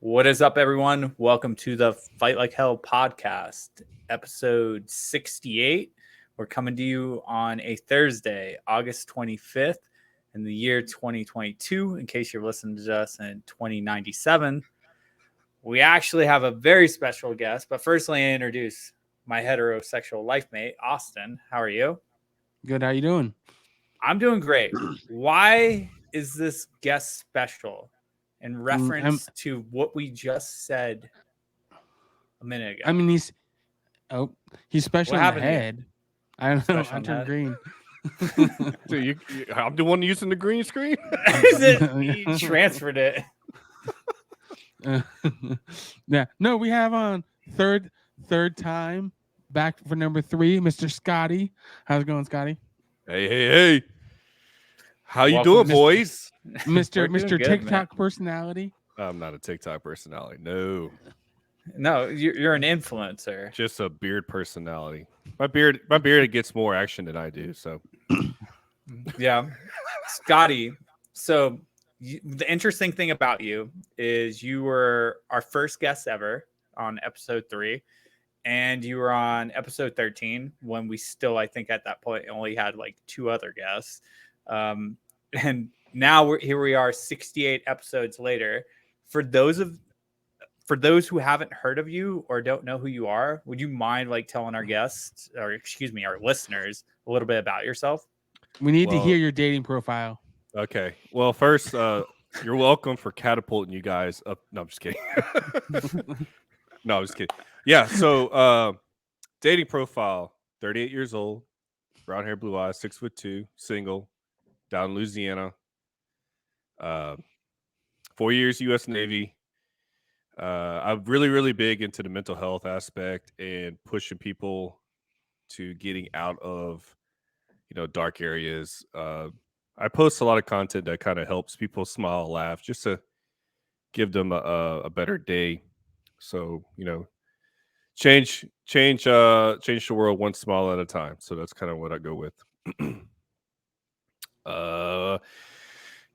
What is up, everyone? Welcome to the Fight Like Hell podcast, episode 68. We're coming to you on a Thursday, August 25th, in the year 2022. In case you're listening to us in 2097, we actually have a very special guest. But first, let me introduce my heterosexual life mate, Austin. How are you? Good. How you doing? I'm doing great. Why is this guest special? In reference to what we just said a minute ago. I mean, he's special in the head. I don't know. I turned green. So I'm the one using the green screen. You transferred it. Yeah. No, we have on third time back for number 3, Mr. Scotty. How's it going, Scotty? Hey. How you doing, boys? Mr. TikTok man. Personality. I'm not a TikTok personality. No, you're an influencer. Just a beard personality. My beard gets more action than I do. So, yeah, Scotty. So the interesting thing about you is you were our first guest ever on episode 3, and you were on episode 13 when we still, I think, at that point only had like 2 other guests. And now here we are 68 episodes later. For those who haven't heard of you or don't know who you are, would you mind like telling our guests, or excuse me, our listeners a little bit about yourself? We need to hear your dating profile. Okay. Well, first, you're welcome for catapulting you guys up. No, I'm just kidding. No, I'm just kidding. Yeah. So, dating profile: 38 years old, brown hair, blue eyes, 6'2", single, down in Louisiana. 4 years U.S. Navy. I'm really big into the mental health aspect and pushing people to getting out of, dark areas. I post a lot of content that kind of helps people smile, laugh, just to give them a better day. So, change the world one smile at a time. So that's kind of what I go with.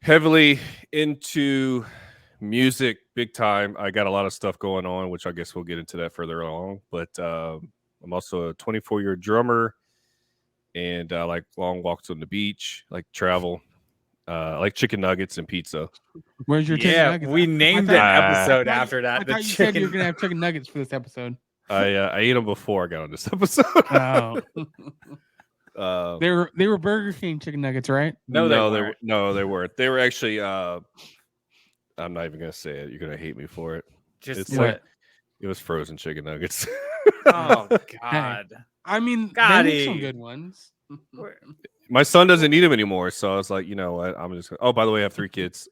Heavily into music, big time. I got a lot of stuff going on, which I guess we'll get into that further along. But I'm also a 24-year drummer, and I like long walks on the beach, like travel. I like chicken nuggets and pizza. Where's your chicken nuggets? We named an episode after that. I thought you said you were gonna have chicken nuggets for this episode. I ate them before I got on this episode. Oh. They were Burger King chicken nuggets, right? No, they weren't. They were actually. I'm not even gonna say it. You're gonna hate me for it. It was frozen chicken nuggets. Oh God! I mean, they make some good ones. My son doesn't eat them anymore, so I was like, you know what? I'm just. Oh, by the way, I have 3 kids.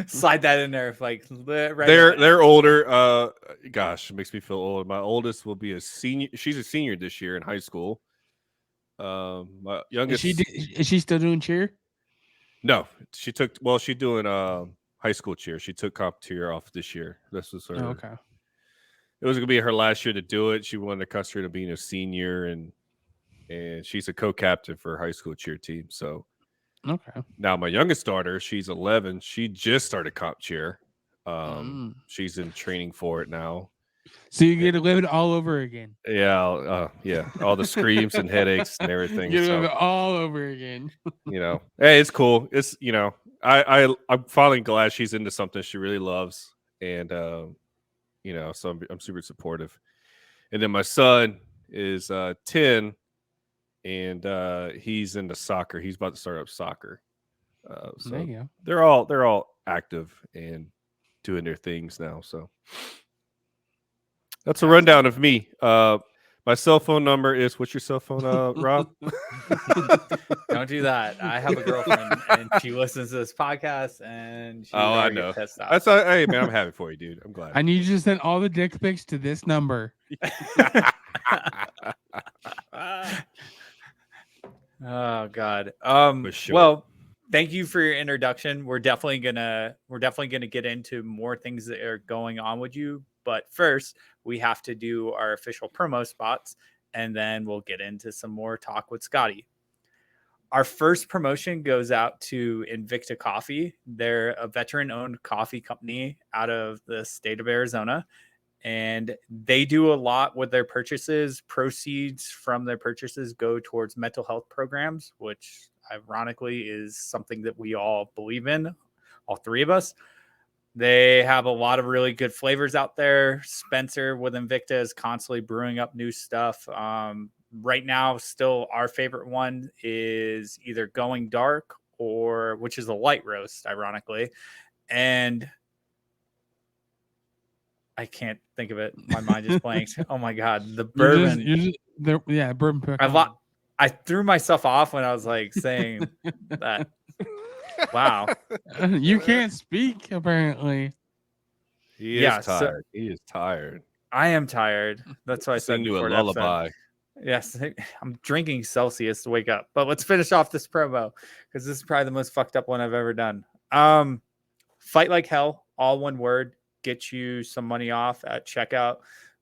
Slide that in there, like right. They're older. Gosh, it makes me feel old. My oldest will be a senior. She's a senior this year in high school. My youngest. Is she still doing cheer? No, she took. Well, she's doing high school cheer. She took comp cheer off this year. This was her. Oh, okay. It was gonna be her last year to do it. She wanted to concentrate on being a senior, and she's a co-captain for her high school cheer team. So. Okay. Now my youngest daughter, she's 11. She just started comp cheer. She's in training for it now. So you get to live it all over again. Yeah, yeah. All the screams and headaches and everything. You live it all over again. Hey, it's cool. It's I'm finally glad she's into something she really loves, and so I'm super supportive. And then my son is 10. And he's into soccer. He's about to start up soccer. So there you go. They're all active and doing their things now. So that's a rundown of me. My cell phone number is, what's your cell phone, Rob? Don't do that. I have a girlfriend and she listens to this podcast and I know. Pissed off. Hey man, I'm happy for you, dude. I'm glad. I need you to send all the dick pics to this number. Oh God. Sure. Well, thank you for your introduction. We're definitely gonna get into more things that are going on with you. But first, we have to do our official promo spots, and then we'll get into some more talk with Scotty. our first promotion goes out to Invicta Coffee. They're a veteran-owned coffee company out of the state of Arizona, and they do a lot with their purchases. Proceeds from their purchases go towards mental health programs, which ironically is something that we all believe in, all three of us. They have a lot of really good flavors out there. Spencer with Invicta is constantly brewing up new stuff. Right now, still our favorite one is either Going Dark or which is a light roast, ironically. And I can't think of it. My mind just blanked. Oh my God. The bourbon. Bourbon. I threw myself off when I was like saying that. Wow. You can't speak, apparently. He is tired. He is tired. I am tired. That's why I said you a lullaby. Yes, I'm drinking Celsius to wake up. But let's finish off this promo because this is probably the most fucked up one I've ever done. Fight Like Hell, all one word, get you some money off at checkout.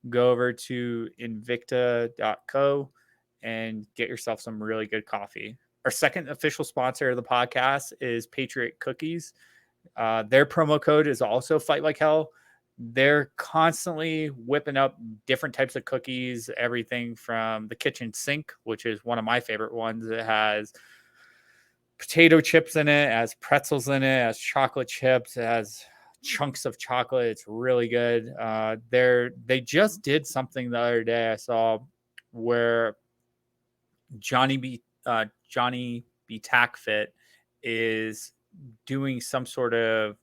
Go over to invicta.co and get yourself some really good coffee. Our second official sponsor of the podcast is Patriot Cookies. Their promo code is also Fight Like Hell. They're constantly whipping up different types of cookies, everything from the kitchen sink, which is one of my favorite ones. It has potato chips in it, has pretzels in it, has chocolate chips, it has chunks of chocolate. It's really good. They just did something the other day I saw where Johnny B. Tack Fit is doing some sort of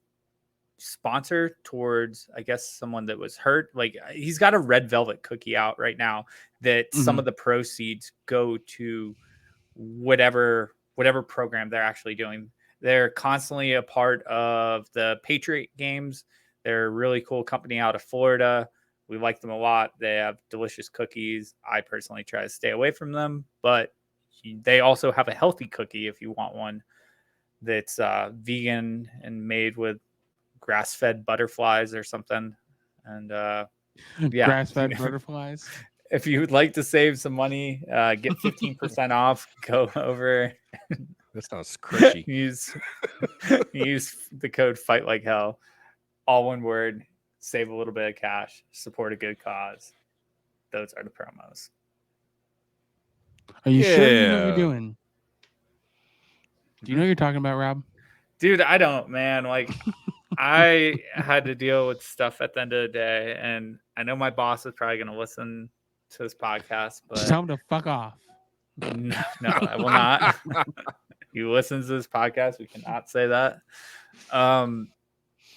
sponsor towards, I guess, someone that was hurt. Like he's got a red velvet cookie out right now that some of the proceeds go to whatever program they're actually doing. They're constantly a part of the Patriot games. They're a really cool company out of Florida. We like them a lot. They have delicious cookies. I personally try to stay away from them, but they also have a healthy cookie if you want one that's vegan and made with grass-fed butterflies or something. And grass-fed butterflies. If you would like to save some money, get 15% off. Go over. That sounds crunchy. use the code Fight Like Hell, all one word. Save a little bit of cash. Support a good cause. Those are the promos. Are you sure you know what you're doing? Do you know what you're talking about, Rob? Dude, I don't, man. Like, I had to deal with stuff at the end of the day, and I know my boss is probably going to listen to this podcast, but just tell him to fuck off. No, I will not. He listens to this podcast. We cannot say that.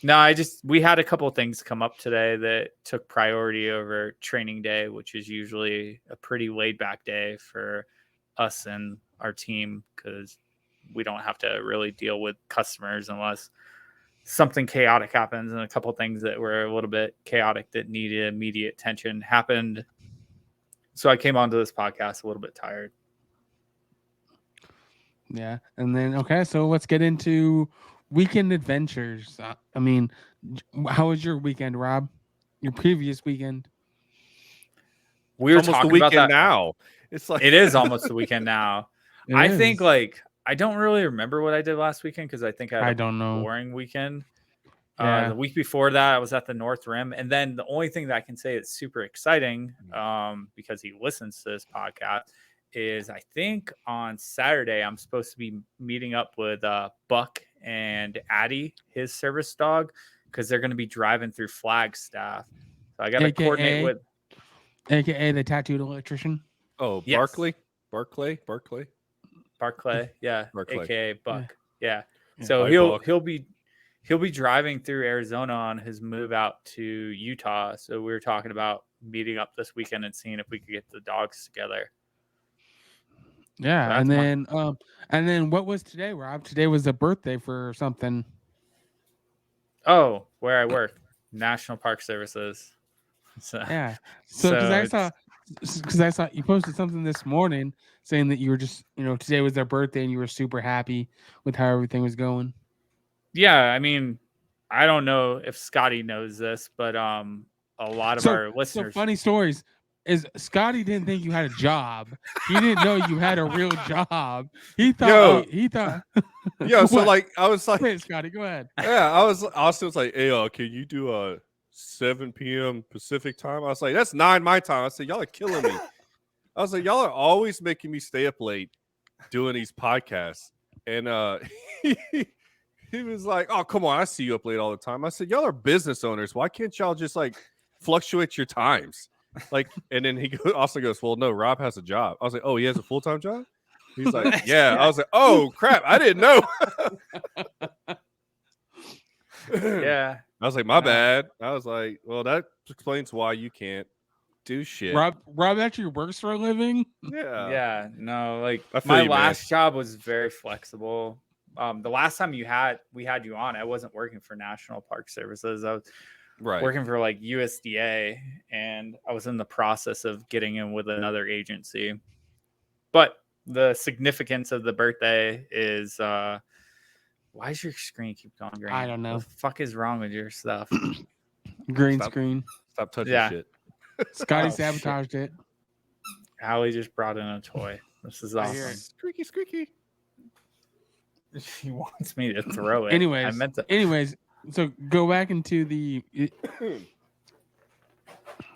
No, we had a couple of things come up today that took priority over training day, which is usually a pretty laid back day for us and our team because we don't have to really deal with customers unless something chaotic happens. And a couple of things that were a little bit chaotic that needed immediate attention happened. So I came onto this podcast a little bit tired. Yeah. And then, okay, so let's get into weekend adventures. I mean, how was your weekend, Rob? Your previous weekend? We were almost talking the weekend about that now. It's like it is almost the weekend now. I think I don't really remember what I did last weekend because I think I had a boring weekend. Yeah. The week before that, I was at the North Rim. And then the only thing that I can say is super exciting because he listens to this podcast is I think on Saturday, I'm supposed to be meeting up with Buck and Addie, his service dog, because they're going to be driving through Flagstaff. So I got to coordinate with... AKA the tattooed electrician. Oh, yes. Barclay, yeah. Barclay. AKA Buck. Yeah. So he'll be driving through Arizona on his move out to Utah. So we were talking about meeting up this weekend and seeing if we could get the dogs together. Yeah, so and then what was today, Rob? Today was a birthday for something. Oh, where I work, National Park Services. So, yeah. So because I saw you posted something this morning saying that you were just, today was their birthday and you were super happy with how everything was going. Yeah, I mean, I don't know if Scotty knows this, but a lot of our listeners. So funny stories. is Scotty didn't think you had a job. He didn't know you had a real job. He thought. Yo. He thought. Yeah, so What? like I was like, Wait, Scotty, go ahead. yeah, Austin was like, hey, can you do 7 p.m. Pacific time? I was like, that's 9 my time. I said, y'all are killing me. I was like, y'all are always making me stay up late doing these podcasts. And he was like, oh, come on, I see you up late all the time. I said, y'all are business owners. Why can't y'all just like fluctuate your times? Like, and then he also goes, well, no, Rob has a job. I was like, oh, he has a full-time job? He's like, yeah. I was like, oh, crap, I didn't know. Yeah. I was like, my bad. I was like, well, that explains why you can't do shit. Rob actually works for a living. Yeah. No, like I feel my you, man. last job was very flexible. The last time we had you on, I wasn't working for National Park Services. I was working for like USDA, and I was in the process of getting in with another agency. But the significance of the birthday is why does your screen keep going green? I don't know. What the fuck is wrong with your stuff? Green screen. Stop touching shit. Scotty sabotaged it. Allie just brought in a toy. This is awesome. Squeaky. He wants me to throw it. Anyways, I meant to. Anyways, so go back into the.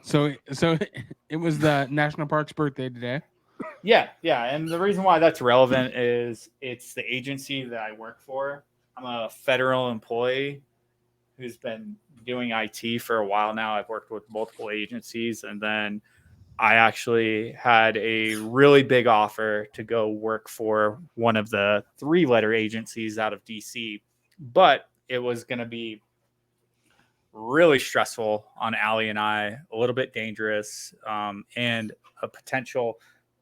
So it was the National Park's birthday today. Yeah, and the reason why that's relevant is it's the agency that I work for. I'm a federal employee who's been doing IT for a while now. I've worked with multiple agencies, and then I actually had a really big offer to go work for one of the 3-letter agencies out of DC, but it was going to be really stressful on Allie and I, a little bit dangerous, and a potential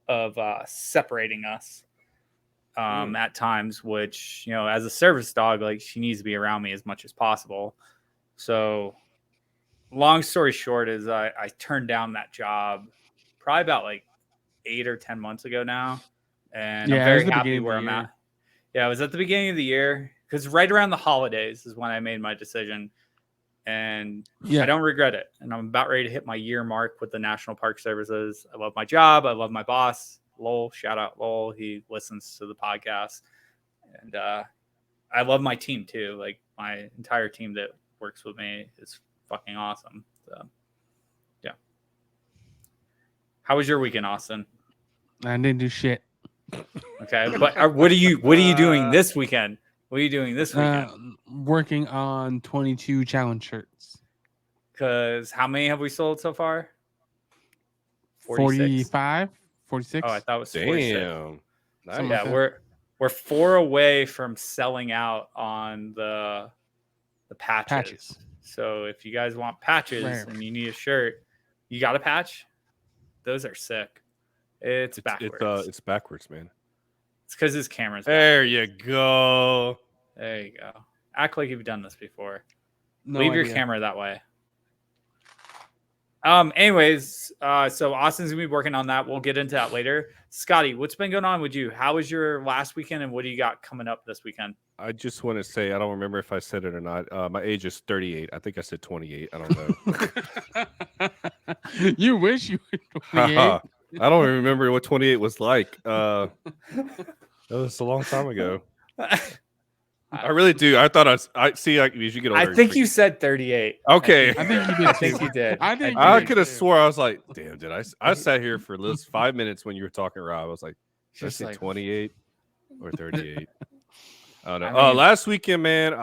of separating us at times, which, you know, as a service dog, like, she needs to be around me as much as possible. So long story short is I turned down that job probably about like 8 or 10 months ago now. And I'm very happy where I'm at. Yeah, it was at the beginning of the year, because right around the holidays is when I made my decision. And I don't regret it. And I'm about ready to hit my year mark with the National Park Services. I love my job. I love my boss, Lowell. Shout out Lowell. He listens to the podcast. And I love my team too. Like, my entire team that works with me is fucking awesome. So, yeah. How was your weekend, Austin? I didn't do shit. Okay, but what are you doing this weekend? What are you doing this weekend? Working on 22 challenge shirts. Because how many have we sold so far? 45, 46. Oh, I thought it was 46. Damn. Nice. Yeah, we're 4 away from selling out on the patches. So if you guys want patches and you need a shirt, you got a patch? Those are sick. It's backwards. It's backwards, man. It's because his camera's there. You go. There you go. Act like you've done this before. No Leave idea. your camera that way. Anyways, so Austin's gonna be working on that. We'll get into that later. Scotty, what's been going on with you? How was your last weekend, and what do you got coming up this weekend? I just want to say, I don't remember if I said it or not. My age is 38. I think I said 28. I don't know. You wish you were 28. I don't even remember what 28 was like. That was a long time ago. I really do. I thought I see. As you get older, I think you said 38. Okay. I think you did. I think you did. I could have swore. I was like, damn, did I sat here for this 5 minutes when you were talking, Rob. I was like, did I say 28 or 38? I don't know. Last weekend, man,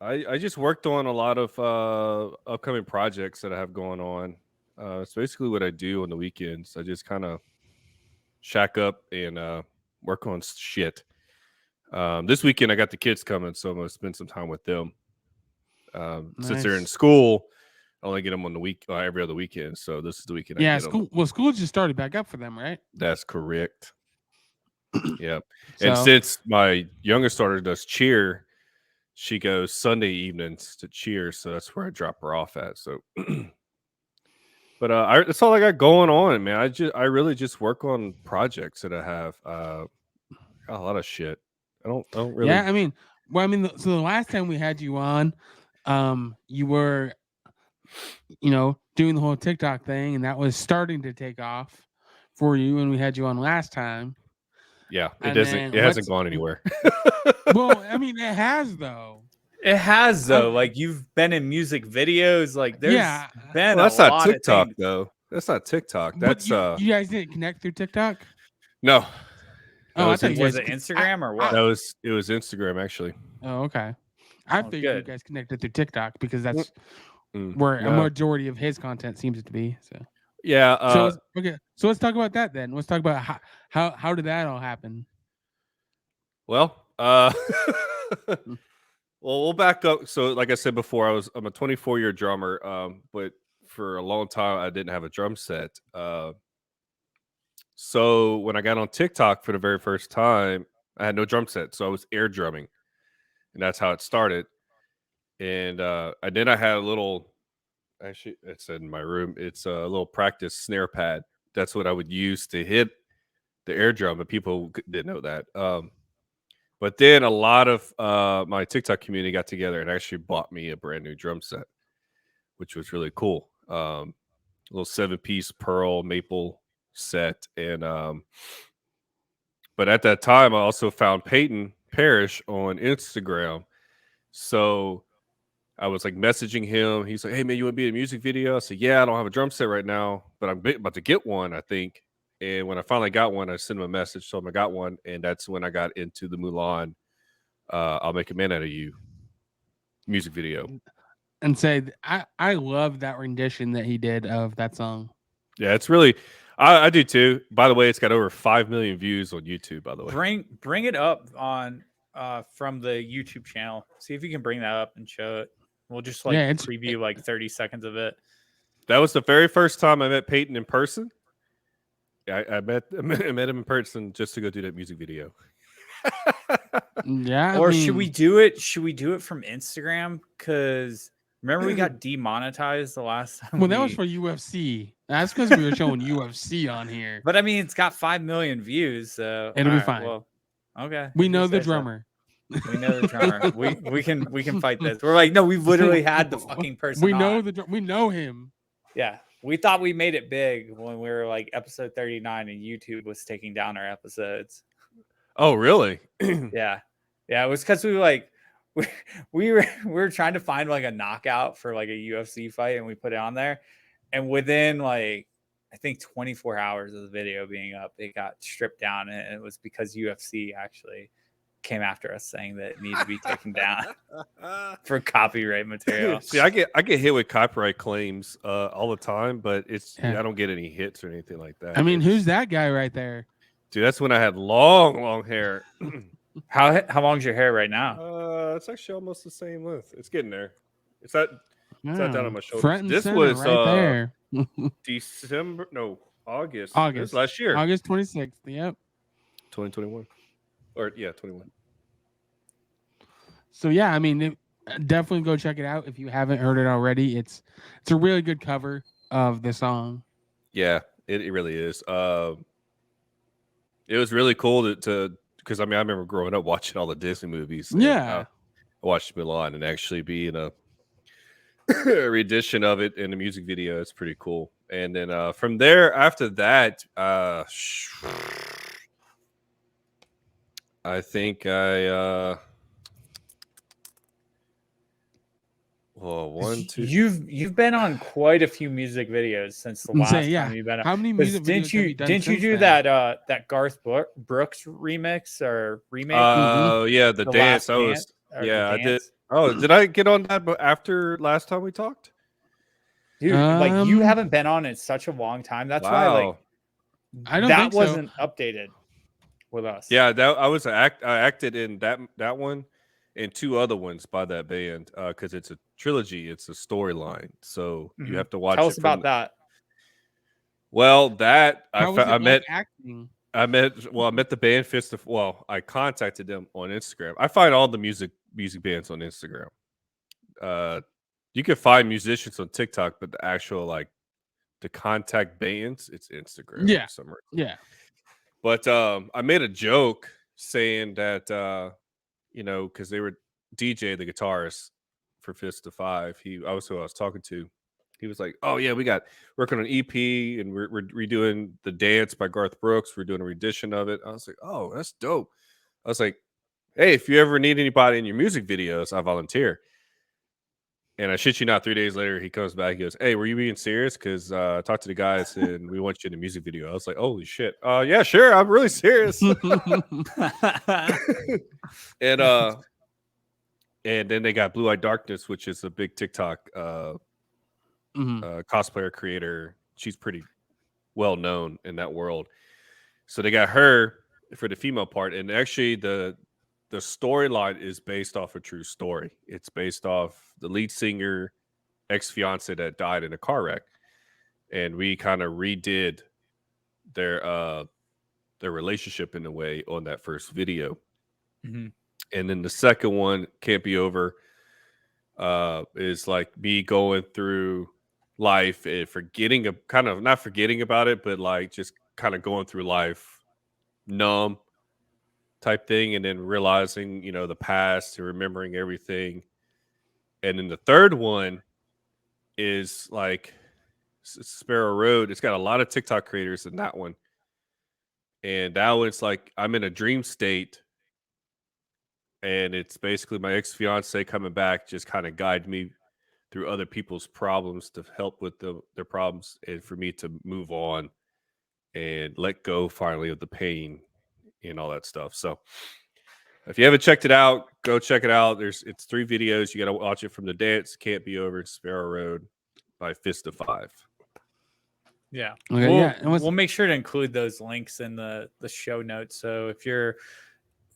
I just worked on a lot of upcoming projects that I have going on. It's basically what I do on the weekends. I just kind of shack up and work on shit. This weekend, I got the kids coming, so I'm going to spend some time with them. Since they're in school, I only get them on the week every other weekend. So this is the weekend. Yeah, school just started back up for them, right? That's correct. Yeah. And since my youngest daughter does cheer, she goes Sunday evenings to cheer, so that's where I drop her off at. So but that's all I got going on, man. I really just work on projects that I have. Got a lot of shit. I don't really. Yeah, so the last time we had you on, you were doing the whole TikTok thing, and that was starting to take off for you when we had you on last time. Yeah, And then it hasn't gone anywhere. Well, I mean, it has though. It has though. Like you've been in music videos. Like there's been that's a not lot TikTok of things. though. That's not TikTok. But That's you guys didn't connect through TikTok? no. Oh, I thought you guys. Was it Instagram or what? It was Instagram actually. Oh, okay. I figured you good. guys connected through TikTok because that's Mm, where a no. majority of his content seems to be. So Yeah. okay. So let's talk about that then. Let's talk about how did that all happen? Well, we'll back up. So, like I said before, I'm a 24-year drummer. But for a long time, I didn't have a drum set. So when I got on TikTok for the very first time, I had no drum set, so I was air drumming, and that's how it started. And then I had a little. Actually, it's in my room. It's a little practice snare pad. That's what I would use to hit the air drum, but people didn't know that. But then a lot of my TikTok community got together and actually bought me a brand new drum set, which was really cool. A little 7-piece pearl maple set. And but at that time, I also found Peyton Parrish on Instagram. So I was like messaging him. He's like, "Hey man, you want to be in a music video?" I said, "Yeah, I don't have a drum set right now, but I'm about to get one, I think." And when I finally got one, I sent him a message, told him I got one, and that's when I got into the Mulan "I'll Make a Man Out of You" music video. And say I love that rendition that he did of that song. Yeah, it's really, I do too. By the way, it's got over 5 million views on YouTube. By the way, Bring it up on from the YouTube channel. See if you can bring that up and show it. We'll just preview like 30 seconds of it. That was the very first time I met Peyton in person. Yeah, I met him in person just to go do that music video. Yeah. Or should we do it? Should we do it from Instagram? Because remember we got demonetized the last time. Well, that was for UFC. That's because we were showing UFC on here. But I mean, it's got 5 million views, so it'll be fine. Well, okay. We know the drummer. We know the drummer. we can fight this. We're like, no, we literally had the fucking person. We know we know him. Yeah. We thought we made it big when we were like episode 39 and YouTube was taking down our episodes. Oh, really? Yeah. Yeah. It was because we were trying to find like a knockout for like a UFC fight and we put it on there. And within like, I think 24 hours of the video being up, it got stripped down. And it was because UFC actually came after us saying that it needed to be taken down for copyright material. See, I get hit with copyright claims all the time, but I don't get any hits or anything like that. I mean, who's that guy right there? Dude, that's when I had long hair. How long's your hair right now? It's actually almost the same length. It's getting there. It's not down on my shoulders. Front and This center was right there. August. August. This was last year. August 26th. Yep. 2021. Or 21. So yeah, I mean, definitely go check it out if you haven't heard it already. It's a really good cover of the song. Yeah, it really is. It was really cool to because I mean I remember growing up watching all the Disney movies. Yeah, I watched Mulan and actually be in a rendition of it in the music video. It's pretty cool. And then from there, after that, I think You've been on quite a few music videos since the last time you've been on. How many music videos have you done? Didn't you do that Garth Brooks remix or remake? Yeah, the dance. I did. Oh, did I get on that after last time we talked? Dude, like you haven't been on in such a long time. That's why like I don't think wasn't updated with us. Yeah, I acted in that one and 2 other ones by that band because it's a trilogy. It's a storyline, so you have to watch. Tell us about that. Well, that I met acting. I met the band Fist of. Well, I contacted them on Instagram. I find all the music bands on Instagram. You can find musicians on TikTok, but the actual to contact bands, it's Instagram. Yeah, somewhere. Yeah. But I made a joke saying that because they were DJ, the guitarist for Fist of Five. I was who I was talking to. He was like, "Oh yeah, we got working on EP and we're redoing The Dance by Garth Brooks. We're doing a rendition of it." I was like, "Oh, that's dope." I was like, "Hey, if you ever need anybody in your music videos, I volunteer." And I shit you not, 3 days later, he comes back. He goes, "Hey, were you being serious? Because I talked to the guys and we want you in a music video." I was like, "Holy shit! Yeah, sure. I'm really serious." and and then they got Blue Eye Darkness, which is a big TikTok cosplayer creator. She's pretty well known in that world. So they got her for the female part, and actually the storyline is based off a true story. It's based off the lead singer ex-fiance that died in a car wreck, and we kind of redid their relationship in a way on that first video. Mhm. And then the second one, Can't Be Over, is like me going through life and forgetting kind of not forgetting about it, but like just kind of going through life numb type thing, and then realizing, the past and remembering everything. And then the third one is like Sparrow Road. It's got a lot of TikTok creators in that one. And that one's like I'm in a dream state, and it's basically my ex-fiance coming back, just kind of guide me through other people's problems to help with their problems, and for me to move on and let go finally of the pain and all that stuff. So if you haven't checked it out, go check it out. It's 3 videos. You got to watch it from The Dance, Can't Be Over, Sparrow Road by Fist of Five. Yeah. Okay, we'll make sure to include those links in the show notes. So if you're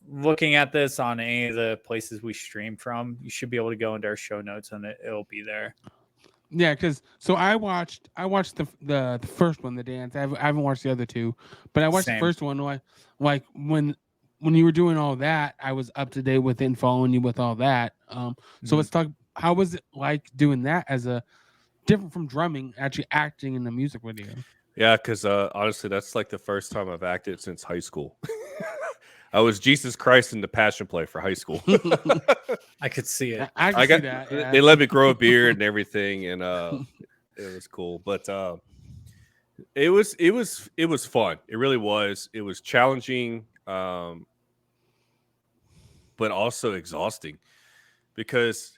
looking at this on any of the places we stream from, you should be able to go into our show notes and it'll be there. Yeah, because I watched the first one, The Dance. I haven't watched the other 2, but I watched the first one. Like when you were doing all that, I was up to date with it and following you with all that. So let's talk. How was it like doing that as a different from drumming, actually acting in the music video? Yeah, because honestly, that's like the first time I've acted since high school. I was Jesus Christ in the Passion Play for high school. I could see it. I can see that. Yeah. They let me grow a beard and everything, and it was cool. But it was fun. It really was. It was challenging, but also exhausting, because,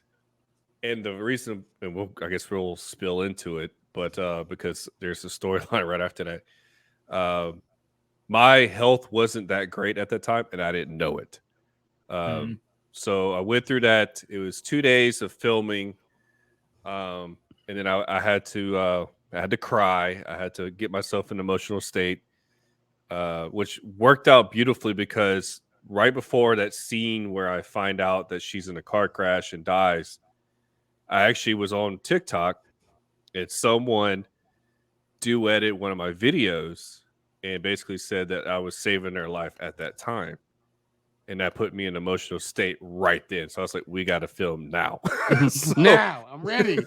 and the reason, and I guess we'll spill into it, but because there's a storyline right after that. My health wasn't that great at the time, and I didn't know it. So I went through that. It was 2 days of filming, and then I had to cry. I had to get myself in an emotional state, which worked out beautifully, because right before that scene where I find out that she's in a car crash and dies, I actually was on TikTok, and someone duetted one of my videos and basically said that I was saving their life at that time. And that put me in an emotional state right then. So I was like, we got to film now. Now I'm ready.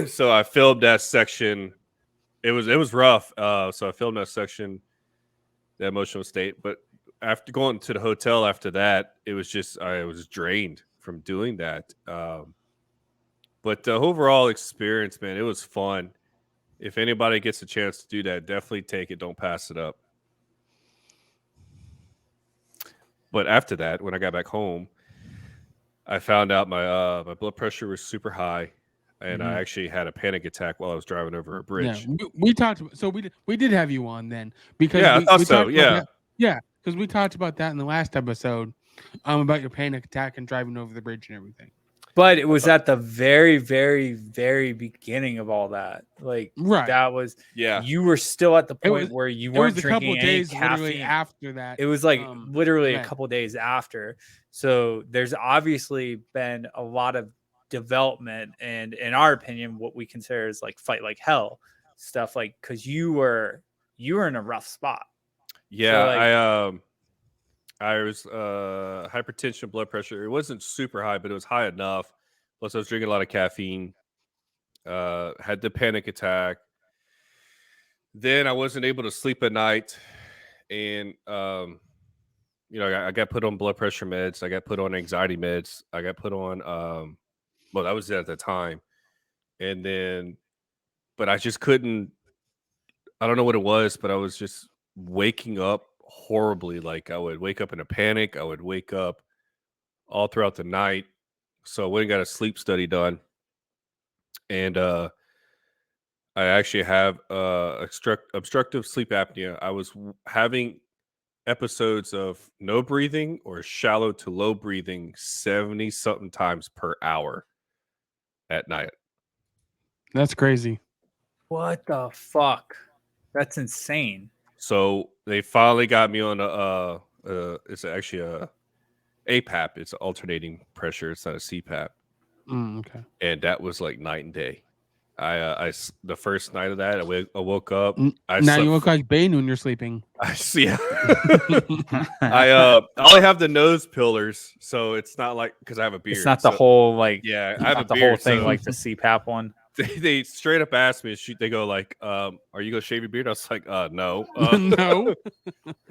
So I filmed that section. It was rough. So I filmed that section, the emotional state. But after going to the hotel after that, it was just, I was drained from doing that. But the overall experience, man, it was fun. If anybody gets a chance to do that, definitely take it. Don't pass it up. But after that, when I got back home, I found out my blood pressure was super high, and I actually had a panic attack while I was driving over a bridge. Yeah, we talked. So we did have you on then, because I thought so. Yeah, because we talked about that in the last episode, about your panic attack and driving over the bridge and everything. But it was at the very, very, very beginning of all that. Like, right. That was, yeah. You were still at the point where you weren't drinking any caffeine after that. It was like literally a couple days after. So there's obviously been a lot of development, and in our opinion, what we consider is like fight like hell stuff. Like, because you were in a rough spot. Yeah, so I was hypertension, blood pressure. It wasn't super high, but it was high enough. Plus, I was drinking a lot of caffeine. Had the panic attack. Then I wasn't able to sleep at night, and I got put on blood pressure meds. I got put on anxiety meds. I got put on. Well, that was it at the time. and then, but I just couldn't. I don't know what it was, but I was just waking up horribly. Like I would wake up in a panic. I would wake up all throughout the night. So I went and got a sleep study done, and I actually have obstructive sleep apnea. I was having episodes of no breathing or shallow to low breathing 70 something times per hour at night. That's crazy. What the fuck? That's insane. So they finally got me on it's actually a APAP. It's alternating pressure. It's not a CPAP. Okay. And that was like night and day. The first night of that, I woke up. Now you look like Bane when you're sleeping. I see. I only have the nose pillars, so it's not like because I have a beard. It's not the whole like I have the beard, whole thing so like the CPAP one. They straight up asked me. They go like, "Are you gonna shave your beard?" I was like, "No, no."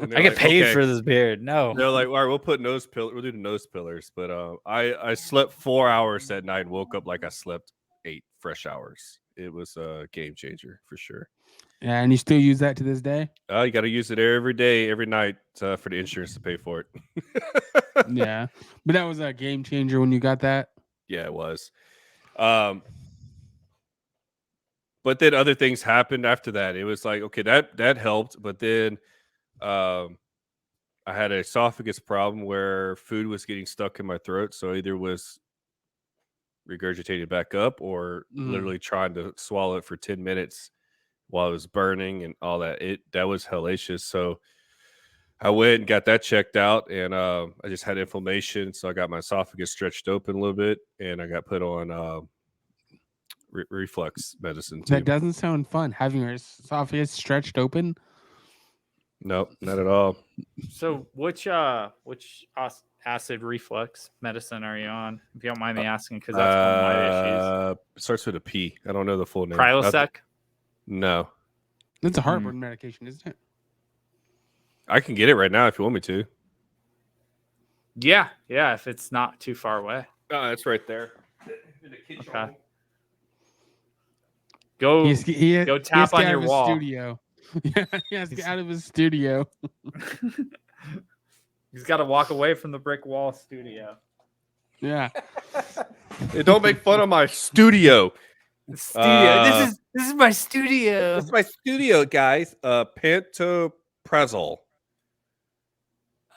I get paid for this beard. No. They're like, "All right, we'll put nose pillar. We'll do the nose pillars." But I slept 4 hours that night and woke up like I slept 8 fresh hours. It was a game changer for sure. Yeah, and you still use that to this day? You got to use it every day, every night for the insurance to pay for it. Yeah, but that was a game changer when you got that. Yeah, it was. But then other things happened after that. It was like, okay, that helped. But then I had an esophagus problem where food was getting stuck in my throat. So either was regurgitated back up or literally trying to swallow it for 10 minutes while it was burning and all that. That was hellacious. So I went and got that checked out, and I just had inflammation. So I got my esophagus stretched open a little bit, and I got put on reflux medicine too. That doesn't sound fun, having your esophagus stretched open. Nope, not at all. So which acid reflux medicine are you on? If you don't mind me asking, because that's one of my issues. It starts with a P. I don't know the full name. Prilosec? No. That's a heartburn medication, isn't it? I can get it right now if you want me to. Yeah, if it's not too far away. Oh, it's right there. Okay. Go tap on your wall. Studio. Yeah, he has to get out of his studio. He's got to walk away from the brick wall studio. Yeah. Hey, don't make fun of my studio. This is my studio. This is my studio, guys. Pantoprazole.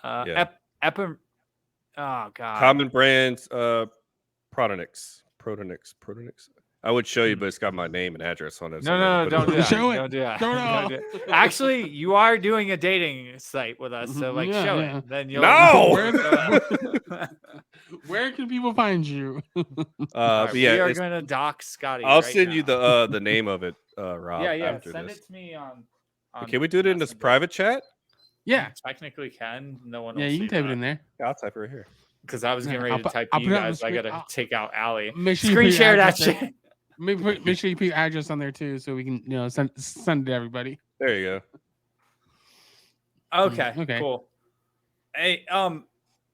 Oh god. Common brands. Protonix. I would show you, but it's got my name and address on it. No, don't do that. Show it. Don't do that. Don't do it. Actually, you are doing a dating site with us, so show it. Then you'll Where can people find you? But we are going to dock Scotty. I'll send you the name of it, Rob. Yeah. Send it to me on can we do it in this private chat? Yeah, technically can. No one. Yeah, you can type it in there. I'll type it right here. Because I was getting ready to type you guys. I gotta take out Allie. Make sure screen share that shit. Make sure you put your address on there too, so we can send it to everybody. There you go. Okay. Cool. Hey, I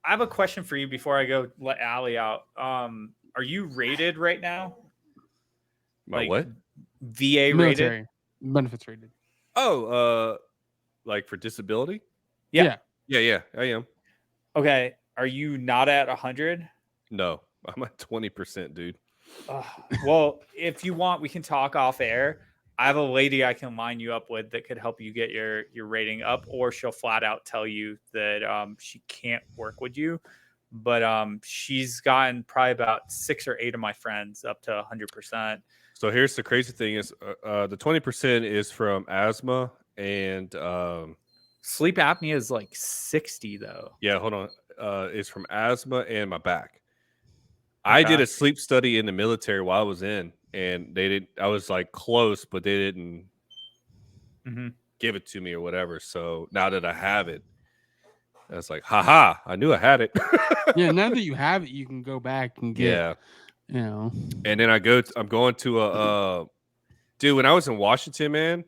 have a question for you before I go let Allie out. Are you rated right now? What? VA Military rated? benefits rated. Oh, like for disability? Yeah, I am. Okay. Are you not at 100? No, I'm at 20%, dude. Well, if you want, we can talk off air. I have a lady I can line you up with that could help you get your rating up, or she'll flat out tell you that she can't work with you. But she's gotten probably about 6 or 8 of my friends up to 100%. So here's the crazy thing is the 20% is from asthma and sleep apnea is like 60 though. Yeah, hold on. It's from asthma and my back. Okay. I did a sleep study in the military while I was in, and I was like close, but they didn't give it to me or whatever. So now that I have it, I was like, haha, I knew I had it. Yeah, now that you have it, you can go back and get, And then I'm going to dude, when I was in Washington, man,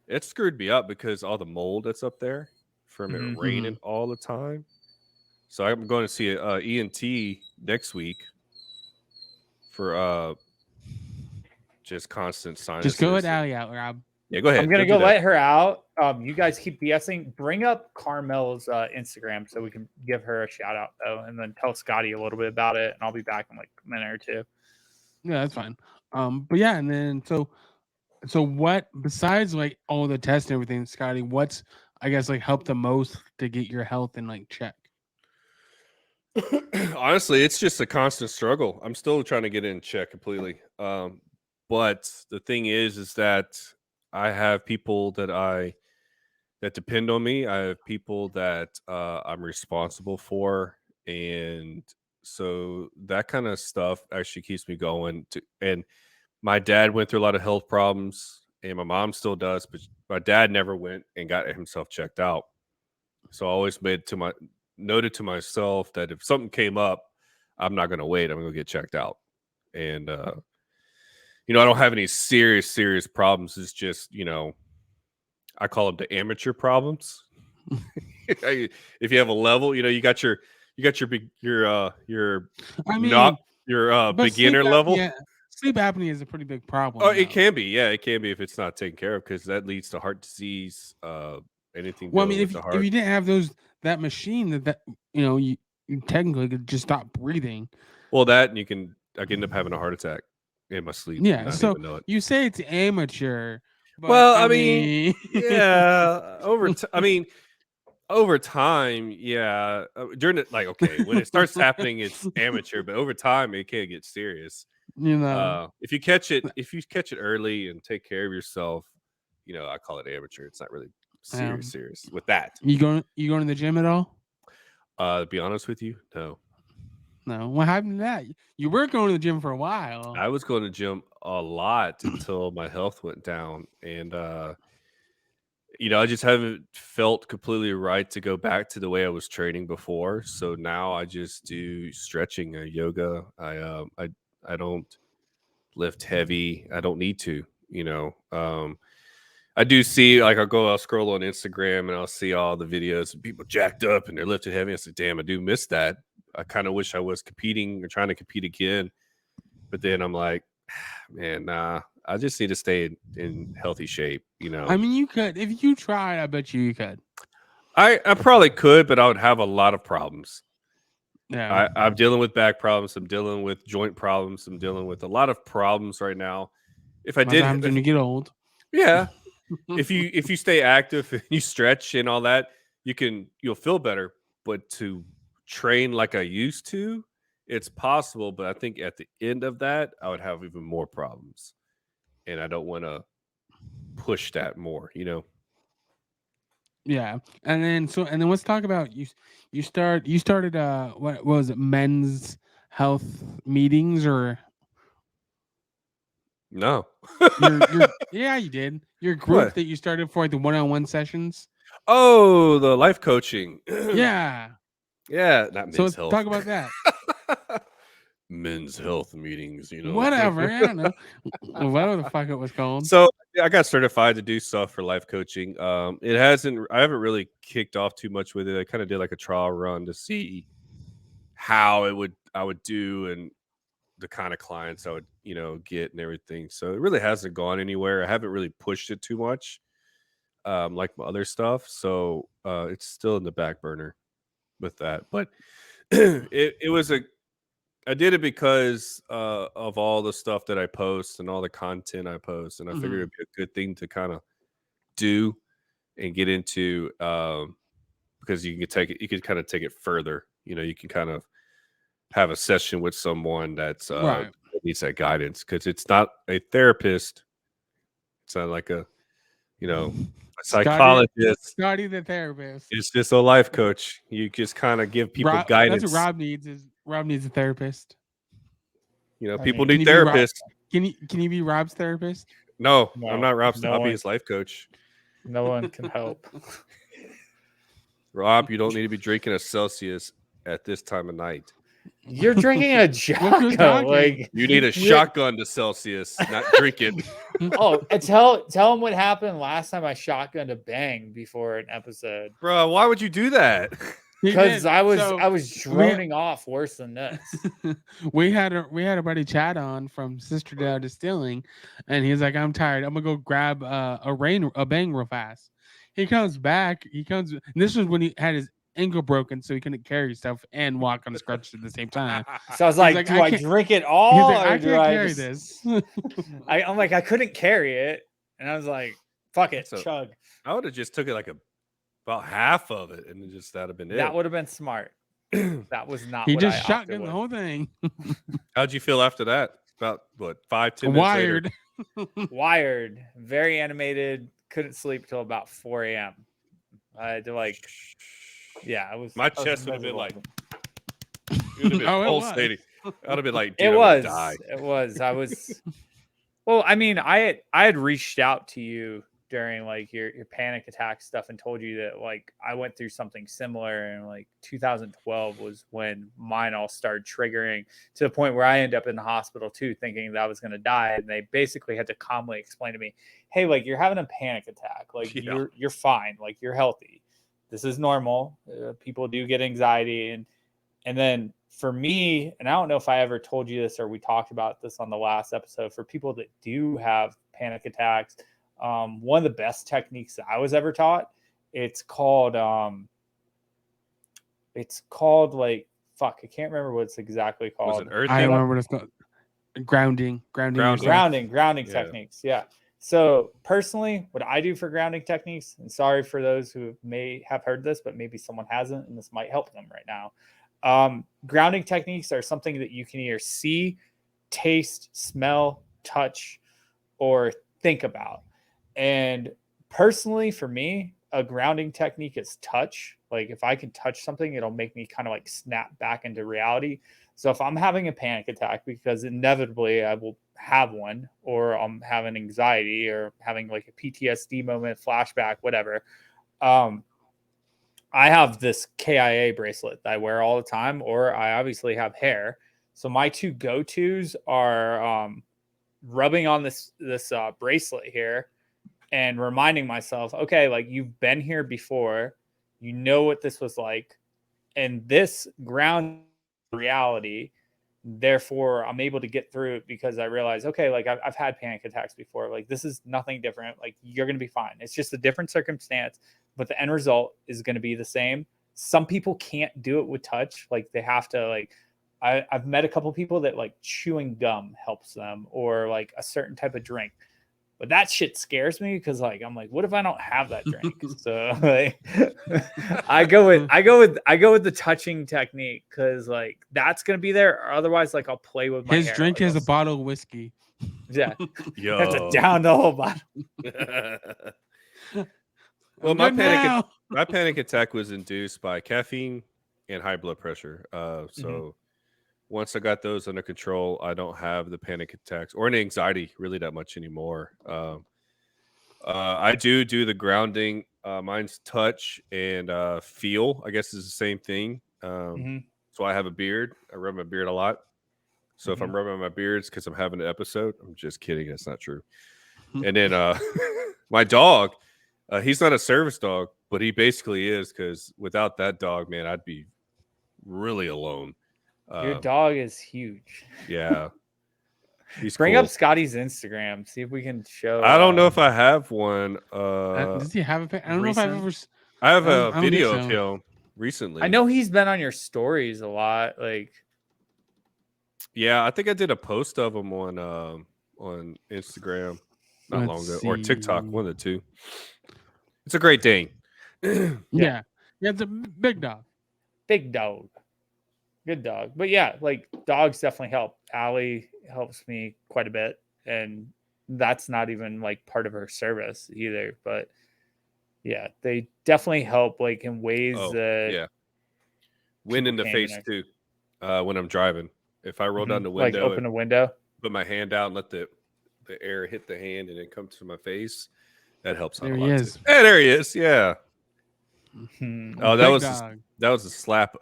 it screwed me up because all the mold that's up there from it raining all the time. So I'm going to see a ENT next week for just constant sinuses. Just go with Allie out, Rob. Yeah, go ahead. I'm gonna go let her out. You guys keep BSing. Bring up Carmel's Instagram so we can give her a shout out though, and then tell Scotty a little bit about it. And I'll be back in like a minute or two. Yeah, that's fine. But yeah, and then so what besides like all the tests and everything, Scotty? What's I guess like helped the most to get your health in like check? Honestly, it's just a constant struggle. I'm still trying to get it in check completely. But the thing is that I have people that depend on me. I have people that I'm responsible for, and so that kind of stuff actually keeps me going. And my dad went through a lot of health problems, and my mom still does, but my dad never went and got himself checked out. So I always noted to myself that if something came up, I'm not going to wait. I'm going to get checked out. And, I don't have any serious problems. It's just, I call them the amateur problems. If you have a level, you got your beginner level. Yeah, sleep apnea is a pretty big problem. Oh, it can be. Yeah, it can be if it's not taken care of, because that leads to heart disease, anything. Well, I mean, if you didn't have that machine that you technically could just stop breathing. Well, that and I could end up having a heart attack in my sleep. Yeah, so you say it's amateur. But, well, I mean yeah, over time, yeah. During it, when it starts happening, it's amateur, but over time, it can get serious. If you catch it early and take care of yourself, I call it amateur. It's not really serious with that. You going to the gym at all? To be honest with you, no. What happened to that? You were going to the gym for a while. I was going to the gym a lot until my health went down, and I just haven't felt completely right to go back to the way I was training before. So now I just do stretching, yoga. I don't lift heavy. I don't need to. I do see, I'll scroll on Instagram and I'll see all the videos of people jacked up and they're lifting heavy. I say, damn, I do miss that. I kind of wish I was competing or trying to compete again. But then I'm like, man, nah, I just need to stay in healthy shape, I mean, you could. If you tried, I bet you could. I probably could, but I would have a lot of problems. Yeah. I'm dealing with back problems. I'm dealing with joint problems. I'm dealing with a lot of problems right now. When you get old. Yeah. if you stay active and you stretch and all that, you'll feel better. But to train like I used to, it's possible. But I think at the end of that, I would have even more problems, and I don't want to push that more. Yeah, and then let's talk about you started what was it, men's health meetings or no? Yeah, you did. Your group that you started for the one-on-one sessions. Oh, the life coaching. Yeah. Yeah, not men's health. So let's talk about that. Men's health meetings, Whatever. I don't know. Whatever the fuck it was called. So I got certified to do stuff for life coaching. I haven't really kicked off too much with it. I kind of did like a trial run to see how I would do and the kind of clients I would, get and everything. So it really hasn't gone anywhere. I haven't really pushed it too much, like my other stuff. So it's still in the back burner with that. But I did it because of all the stuff that I post and all the content I post, and I figured it'd be a good thing to kind of do and get into, because you could kind of take it further. You can kind of have a session with someone that's right. that needs that guidance, because it's not a therapist. It's not like a psychologist. Scotty the therapist. It's just a life coach. You just kind of give people guidance. That's what Rob needs a therapist. People need therapists. Can you be Rob's therapist? No, I'm not Rob's. I'll be his life coach. No one can help. Rob, you don't need to be drinking a Celsius at this time of night. You're drinking a shotgun. You need a shotgun to Celsius, not drink it. Oh, tell him what happened last time I shotgunned a bang before an episode. Bro, why would you do that? Because I was droning off worse than this. we had a buddy Chad on from Sister Dale Distilling, and he's like, "I'm tired. I'm gonna go grab a bang real fast." He comes back. This was when he had his ankle broken, so he couldn't carry stuff and walk on his crutches at the same time. So I was like, "Do I drink it all?" He's like, "I can't carry this." I'm like, I couldn't carry it, and I was like, "Fuck it, So, chug." I would have just took it like about half of it, and just that'd have been it. That would have been smart. That was not. He what just I shotgunned the whole thing. How'd you feel after that? About what, 5-10 minutes Wired. later? Wired, very animated. Couldn't sleep till about 4 a.m. I had to I was. My chest would have been like. It would have been pulsating. I would have been like, dude, it was. Die. It was. I was. Well, I mean, I had reached out to you during like your panic attack stuff and told you that like I went through something similar, and like 2012 was when mine all started triggering to the point where I ended up in the hospital too, thinking that I was going to die. And they basically had to calmly explain to me, "Hey, like you're having a panic attack, like you're fine, like you're healthy. This is normal. People do get anxiety." And then for me, and I don't know if I ever told you this or we talked about this on the last episode, for people that do have panic attacks, one of the best techniques that I was ever taught, it's called like, fuck, I can't remember what it's exactly called. Was it earthing? I remember what it's called. Grounding Techniques. Yeah. So personally, what I do for grounding techniques, and sorry for those who may have heard this, but maybe someone hasn't, and this might help them right now. Grounding techniques are something that you can either see, taste, smell, touch, or think about. And personally, for me, a grounding technique is touch. Like if I can touch something, it'll make me kind of like snap back into reality. So if I'm having a panic attack, because inevitably I will have one, or I'm having anxiety or having like a PTSD moment, flashback, whatever, I have this KIA bracelet that I wear all the time, or I obviously have hair. So my two go-tos are rubbing on this bracelet here and reminding myself, okay, like you've been here before, you know what this was like, and this ground reality. Therefore, I'm able to get through it because I realize, okay, like I've had panic attacks before. Like this is nothing different. Like you're going to be fine. It's just a different circumstance, but the end result is going to be the same. Some people can't do it with touch. Like they have to like, I've met a couple people that like chewing gum helps them, or like a certain type of drink. But that shit scares me because like I'm like, what if I don't have that drink? So like I go with the touching technique because like that's gonna be there. Or otherwise, like I'll play with my his hair. drink is a bottle of whiskey. Yeah. Yo. Have to down the whole bottle. Well, my panic attack was induced by caffeine and high blood pressure. So once I got those under control, I don't have the panic attacks or any anxiety really that much anymore. I do the grounding. Mine's touch and feel, I guess is the same thing. So I have a beard. I rub my beard a lot. So if I'm rubbing my beard, it's because I'm having an episode. I'm just kidding. That's not true. And then my dog, he's not a service dog, but he basically is, because without that dog, man, I'd be really alone. Your dog is huge. Yeah. Bring up Scotty's Instagram. See if we can show. I don't know if I have one. Does he have a? I don't know if I've ever. I have a video of him recently. I know he's been on your stories a lot. Like, yeah, I think I did a post of him on Instagram not long ago, or TikTok, one of the two. It's a Great Dane. Yeah, it's a big dog. Big dog. Good dog. But yeah, like dogs definitely help. Allie helps me quite a bit, and that's not even like part of her service either. But yeah, they definitely help like in ways that wind in the face too. When I'm driving, if I roll down the window, like open a window, put my hand out and let the air hit the hand and then come to my face, that helps out there a lot. He is. Too. Hey, there he is. Yeah. Oh, that was a slap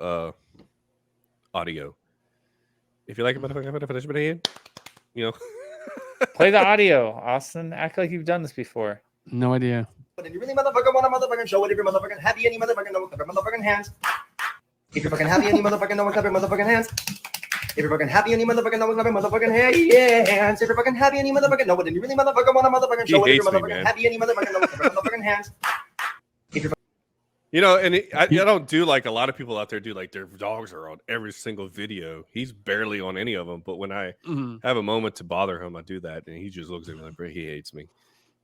audio. If you like it, motherfucker, you know. Play the audio, Austin. Act like you've done this before. No idea. But if you really motherfucking want a motherfucking show it, if you're motherfucking happy and you motherfucking know with the motherfucking hands, If you're fucking happy and you motherfucking know it, clap your motherfucking hands. If you're fucking happy and you motherfucking know it, clap your motherfucking hands. If you're fucking happy and you motherfucking know it, and you really motherfucking want to motherfucking show it, if you're motherfucking happy and you motherfucking know it, clap your motherfucking hands. You know, and I don't do like a lot of people out there do, like their dogs are on every single video. He's barely on any of them. But when I have a moment to bother him, I do that. And he just looks at me like, he hates me.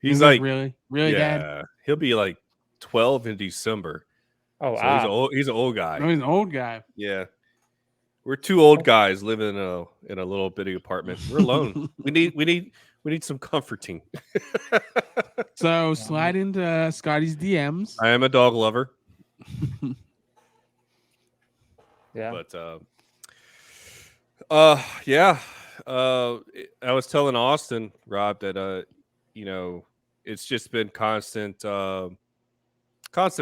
He's like, really, yeah, Dad? He'll be like 12 in December. Oh, so he's an old guy. Oh, he's an old guy. Yeah. We're two old guys living in a little bitty apartment. We're alone. we need some comforting. So slide into Scotty's DMs. I am a dog lover. Yeah. But yeah. I was telling Austin, Rob, that you know, it's just been constant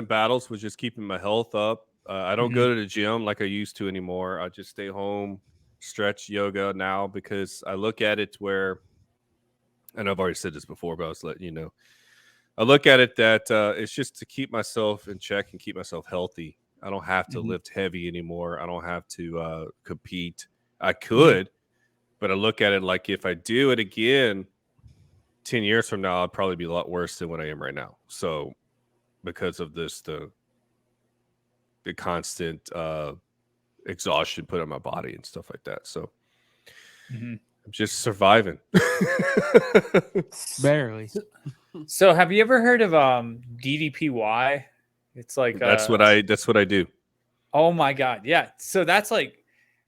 battles with just keeping my health up. I don't go to the gym like I used to anymore. I just stay home, stretch, yoga now, because I look at it where, and I've already said this before, but I was letting you know, I look at it that it's just to keep myself in check and keep myself healthy. I don't have to lift heavy anymore. I don't have to compete. I could, but I look at it like if I do it again 10 years from now, I'll probably be a lot worse than what I am right now. So because of this, the constant exhaustion put on my body and stuff like that. So I'm just surviving. Barely. So have you ever heard of DDPY? It's like that's what I do. Oh my God. Yeah. So that's like,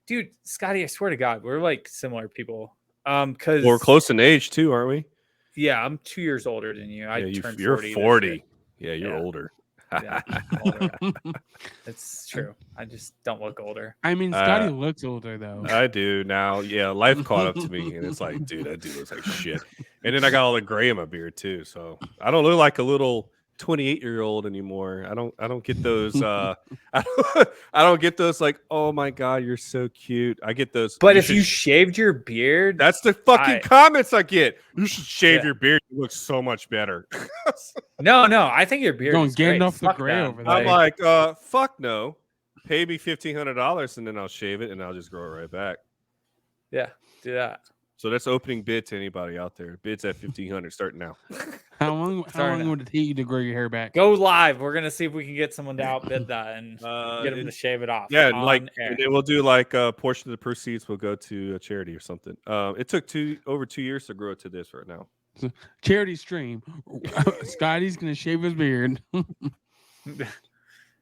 dude, Scotty, I swear to God, we're like similar people. Because we're close in age too, aren't we? Yeah, I'm 2 years older than you. Turned 40. You're 40. Yeah, you're older. Yeah, older. It's true. I just don't look older. I mean, Scotty looks older though. I do now. Yeah, life caught up to me, and it's like, dude, that dude looks like shit. And then I got all the gray in my beard too, so I don't look like a little 28-year-old anymore. I don't get those. I don't get those like, oh my God, you're so cute. I get those. But if you shaved your beard, that's the fucking comments I get. You should shave your beard. You look so much better. No, I think your beard is great. Off the fuck gray over there. I'm like, fuck no. Pay me $1,500 and then I'll shave it and I'll just grow it right back. Yeah, do that. So that's opening bid to anybody out there. Bids at $1,500 starting now. How long would it take you to grow your hair back? Go live. We're gonna see if we can get someone to outbid that and get them to shave it off. Yeah, and then we'll do like a portion of the proceeds will go to a charity or something. It took over 2 years to grow it to this right now. So, charity stream. Scotty's gonna shave his beard.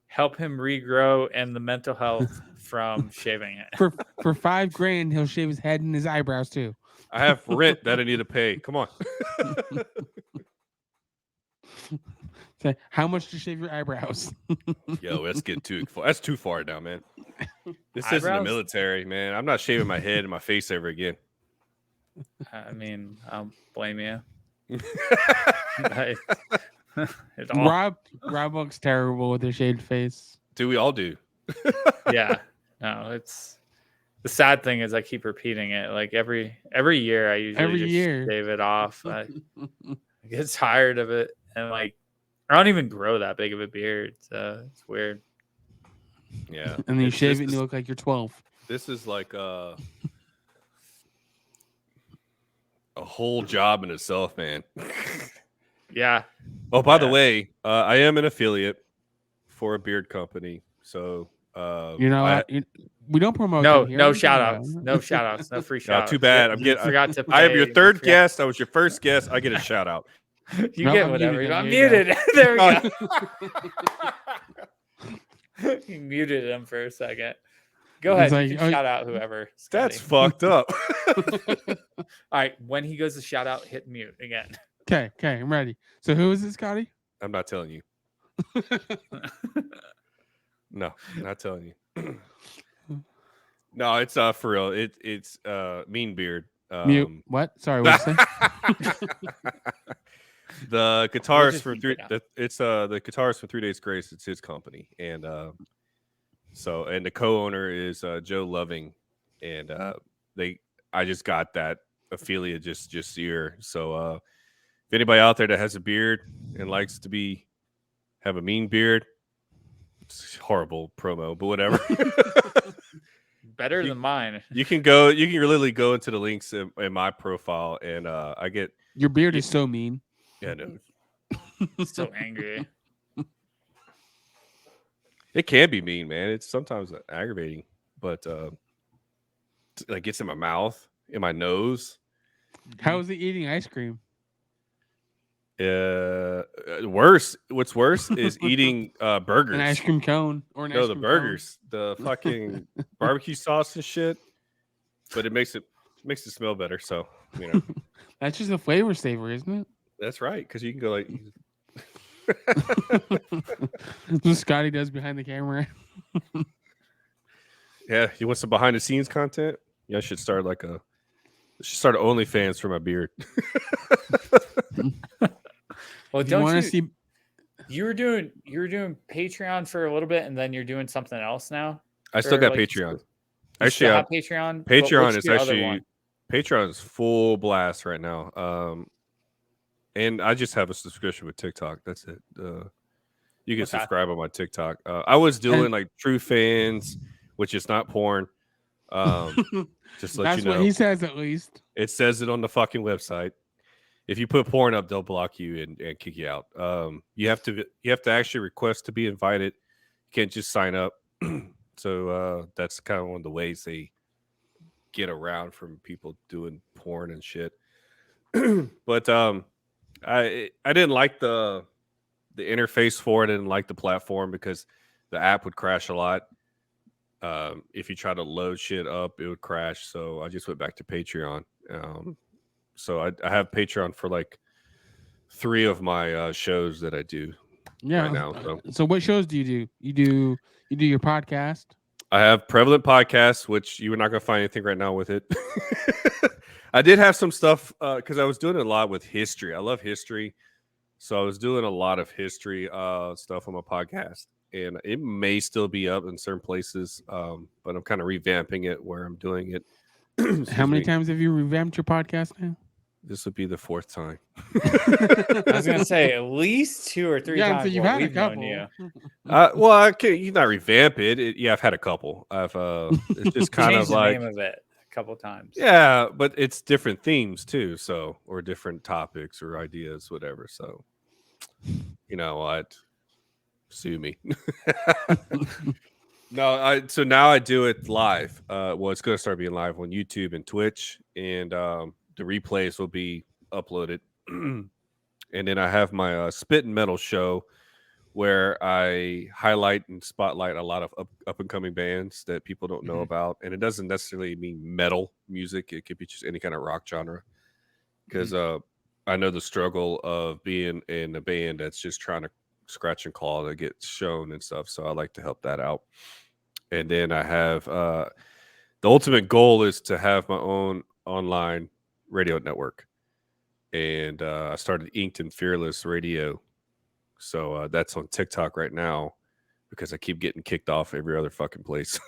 Help him regrow and the mental health from shaving it. For $5,000, he'll shave his head and his eyebrows too. I have rent that I need to pay. Come on. So how much to shave your eyebrows? Yo, that's getting too far. That's too far now, man. This isn't the military, man. I'm not shaving my head and my face ever again. I mean, I don't blame you. Rob looks terrible with a shaved face. Do we all do? Yeah. No, it's the sad thing is I keep repeating it. Like every year I usually shave it off. I get tired of it, and like I don't even grow that big of a beard, so it's weird. Yeah. And then you shave it and you look like you're 12. This is like a whole job in itself, man. Yeah. Oh, by the way, I am an affiliate for a beard company. So, we don't promote. No shout outs. No shout outs. No free shout outs. Too bad. I am your third guest. I was your first guest. I get a shout out. You get whatever. I'm muted. There we go. You muted him for a second. Go ahead. Like, shout out whoever. Scotty. That's fucked up. All right. When he goes to shout out, hit mute again. Okay, I'm ready. So who is it, Scotty? I'm not telling you. No, not telling you. No, it's for real. It's Mean Beard. Mute. What? Sorry, what did you say? The guitarist from the guitarist from 3 Days Grace. It's his company, and and the co-owner is Joe Loving, and I just got that affiliate just here. So if anybody out there that has a beard and likes to have a mean beard, It's horrible promo, but whatever. Better than mine. You can literally go into the links in my profile, and I get your beard is so mean. Yeah, no. So angry. It can be mean, man. It's sometimes aggravating, but like gets in my mouth, in my nose. How is he eating ice cream? Worse. What's worse is eating burgers. An ice cream cone or an ice cream the burgers, the fucking barbecue sauce and shit. But it makes it smell better. So that's just a flavor saver, isn't it? That's right, because you can go like. That's what Scotty does behind the camera. Yeah, you want some behind the scenes content? Yeah, I should start OnlyFans for my beard. Well, don't you see? You were doing Patreon for a little bit, and then you're doing something else now. I still got Patreon. Actually, have Patreon. Patreon is actually Patreon is full blast right now. And I just have a subscription with TikTok. That's it. You can subscribe on my TikTok. I was doing like True Fans, which is not porn. Just let you know. That's what he says, at least. It says it on the fucking website. If you put porn up, they'll block you and kick you out. You have to actually request to be invited. You can't just sign up. So that's kind of one of the ways they get around from people doing porn and shit. But I didn't like the interface for it. I didn't like the platform because the app would crash a lot. If you try to load shit up, it would crash. So I just went back to Patreon. So I have Patreon for like 3 of my shows that I do right now. So what shows do you do? You do your podcast? I have Prevalent Podcast, which you were not going to find anything right now with it. I did have some stuff because I was doing a lot with history. I love history. So I was doing a lot of history stuff on my podcast. And it may still be up in certain places, but I'm kind of revamping it where I'm doing it. How many times have you revamped your podcast now? This would be the 4th time. I was gonna say at least 2 or 3 times. So you've had a couple. Well, I can't. You not revamp it. Yeah, I've had a couple. I've it's just kind of like the name of it a couple times. Yeah, but it's different themes too. So or different topics or ideas, whatever. So you know what? Sue me. No, so now I do it live. Well, it's going to start being live on YouTube and Twitch, and the replays will be uploaded. And then I have my Spit and Metal show where I highlight and spotlight a lot of up and coming bands that people don't know about. And it doesn't necessarily mean metal music. It could be just any kind of rock genre. Because I know the struggle of being in a band that's just trying to scratch and claw to get shown and stuff. So I like to help that out. And then I have the ultimate goal is to have my own online radio network. And I started Inked and Fearless Radio. So that's on TikTok right now because I keep getting kicked off every other fucking place.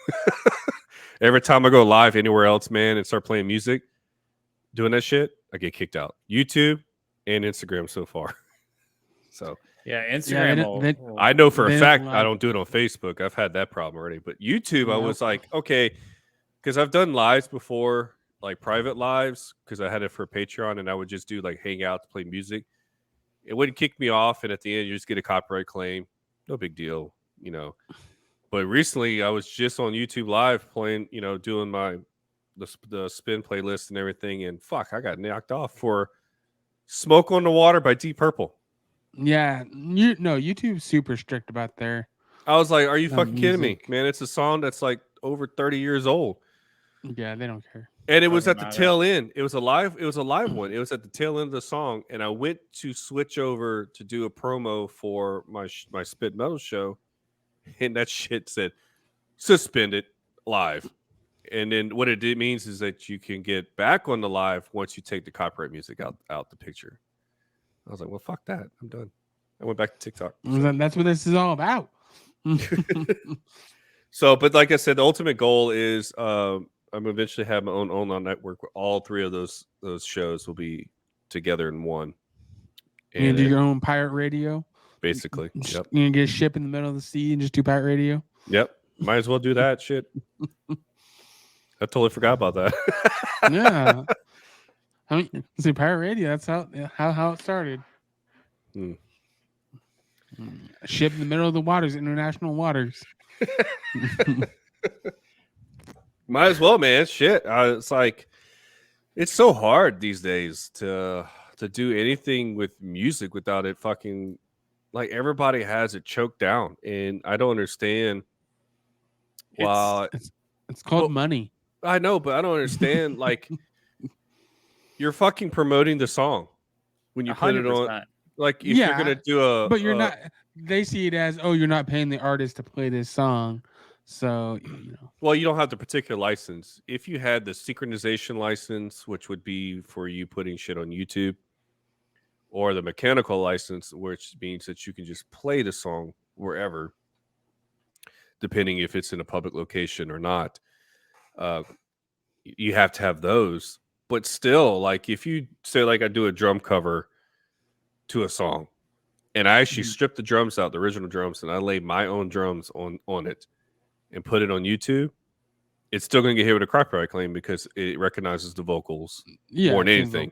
Every time I go live anywhere else, man, and start playing music, doing that shit, I get kicked out. YouTube and Instagram so far. So yeah, Instagram. I know for a fact I don't do it on Facebook. I've had that problem already. But YouTube, I was like, okay, because I've done lives before, like private lives, because I had it for Patreon, and I would just do like hangouts, play music. It wouldn't kick me off, and at the end, you just get a copyright claim. No big deal, you know. But recently, I was just on YouTube Live playing, you know, doing the spin playlist and everything, and fuck, I got knocked off for "Smoke on the Water" by Deep Purple. Yeah, YouTube's super strict about their. I was like, "Are you fucking kidding me, man? It's a song that's like over 30 years old." Yeah, they don't care. And it was at the tail end. It was a live one. It was at the tail end of the song, and I went to switch over to do a promo for my Spit Metal show, and that shit said suspended live. And then what it means is that you can get back on the live once you take the copyright music out the picture. I was like, well, fuck that. I'm done. I went back to TikTok. That's what this is all about. So, but like I said, the ultimate goal is I'm eventually have my own online network where all 3 of those shows will be together in one. And do your own pirate radio? basically. Yep. You can get a ship in the middle of the sea and just do pirate radio. Yep. Might as well do that shit. I totally forgot about that. Yeah. I mean, see, pirate radio. That's how it started. Hmm. A ship in the middle of the waters, international waters. Might as well, man. Shit. It's like it's so hard these days to do anything with music without it fucking like everybody has it choked down, and I don't understand. Well, It's called money. I know, but I don't understand. Like, you're fucking promoting the song when you 100%. Put it on. Like, if you're gonna do but you're not. They see it as, you're not paying the artist to play this song, so Well, you don't have the particular license. If you had the synchronization license, which would be for you putting shit on YouTube, or the mechanical license, which means that you can just play the song wherever, depending if it's in a public location or not. You have to have those. But still, like if you say like I do a drum cover to a song and I actually strip the drums out, the original drums, and I lay my own drums on it and put it on YouTube, it's still going to get hit with a copyright claim because it recognizes the vocals more than anything.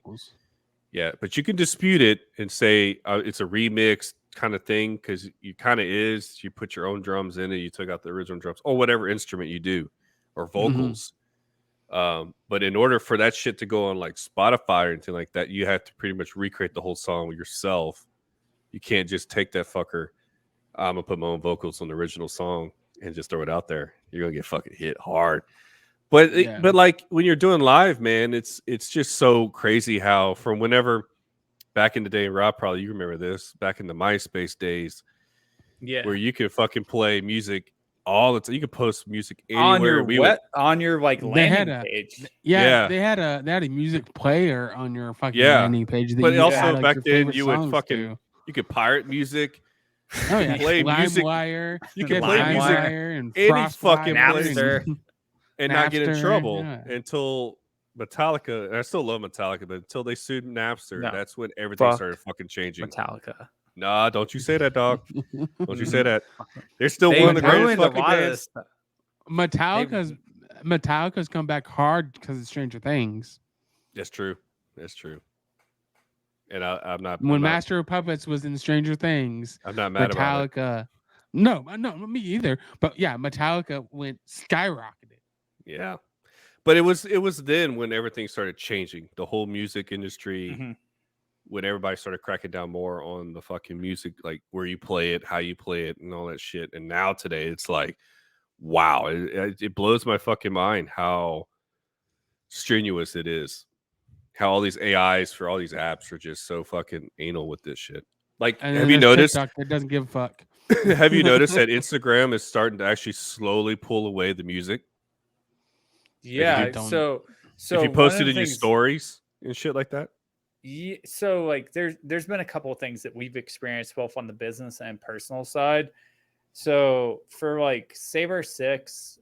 Yeah, but you can dispute it and say it's a remix kind of thing because you kind of is. You put your own drums in it. You took out the original drums or whatever instrument you do or vocals. But in order for that shit to go on like Spotify or anything like that, you have to pretty much recreate the whole song yourself. You can't just take that fucker. I'm gonna put my own vocals on the original song and just throw it out there. You're gonna get fucking hit hard. But but like when you're doing live, man, it's just so crazy how from whenever back in the day, Rob, probably you remember this, back in the MySpace days, where you could fucking play music all the time. You could post music anywhere. On your like landing page. They had a music player on your fucking landing page. But also back then you would fucking you could pirate music. Oh yeah, play music. You could play music and any fucking Napster. And not get in trouble until Metallica. And I still love Metallica, but until they sued Napster, that's when everything started fucking changing. Metallica. Nah, don't you say that, dog. Don't you say that. They're still one of the greatest fucking bands. Metallica's come back hard because of Stranger Things. That's true. That's true. And I'm not. When Master of Puppets was in Stranger Things, I'm not mad about it. Metallica. No, me either. But yeah, Metallica went skyrocketed. Yeah, but it was then when everything started changing. The whole music industry, when everybody started cracking down more on the fucking music, like where you play it, how you play it, and all that shit. And now today, it's like, wow, it blows my fucking mind how strenuous it is. How all these AIs for all these apps are just so fucking anal with this shit. Like, have you noticed? TikTok that doesn't give a fuck. Have you noticed that Instagram is starting to actually slowly pull away the music? Yeah. So if you post it in your stories and shit like that. Yeah, so like there's been a couple of things that we've experienced both on the business and personal side. So for like Saber 6,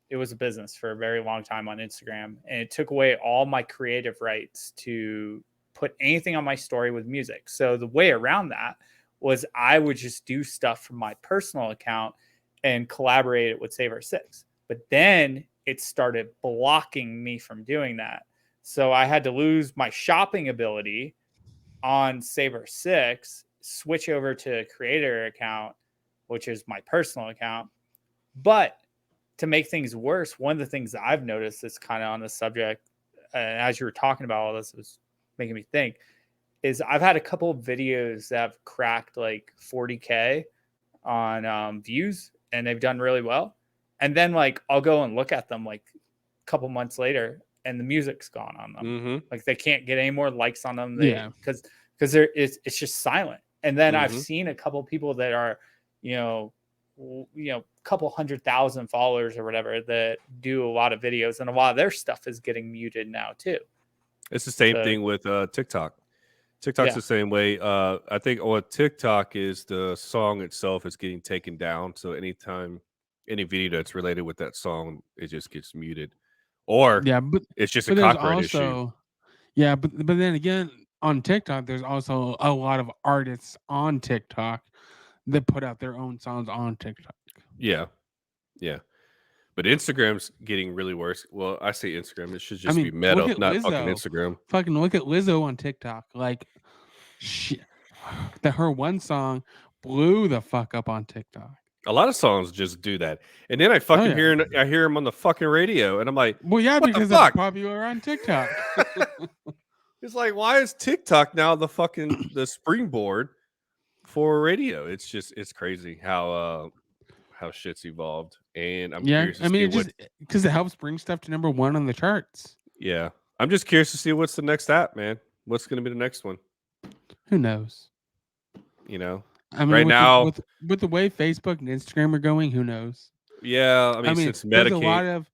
it was a business for a very long time on Instagram, and it took away all my creative rights to put anything on my story with music. So the way around that was I would just do stuff from my personal account and collaborate it with Saber 6. But then it started blocking me from doing that. So I had to lose my shopping ability on Saber 6, switch over to a creator account, which is my personal account. But to make things worse, one of the things that I've noticed that's kind of on the subject, as you were talking about all this, was making me think, is I've had a couple of videos that have cracked like 40K on views, and they've done really well. And then like I'll go and look at them like a couple months later, and the music's gone on them. Like they can't get any more likes on them. Because it's just silent. And then I've seen a couple people that are, a couple 100,000 followers or whatever that do a lot of videos, and a lot of their stuff is getting muted now too. It's the same thing with TikTok. TikTok's the same way. I think on TikTok is the song itself is getting taken down. So anytime any video that's related with that song, it just gets muted. Or it's just a copyright issue. Yeah, but then again, on TikTok, there's also a lot of artists on TikTok that put out their own songs on TikTok. Yeah. But Instagram's getting really worse. Well, I say Instagram. It should just be Meta, not fucking Instagram. Fucking look at Lizzo on TikTok. Like, her one song blew the fuck up on TikTok. A lot of songs just do that, and then I fucking hear them on the fucking radio, and I'm like, well, yeah, because it's popular on TikTok. It's like, why is TikTok now the springboard for radio? It's crazy how shit's evolved, and I'm curious. Because it helps bring stuff to #1 on the charts. Yeah, I'm just curious to see what's the next app, man. What's going to be the next one? Who knows? You know. I mean, with the way Facebook and Instagram are going, who knows? Yeah, I mean since Medicaid,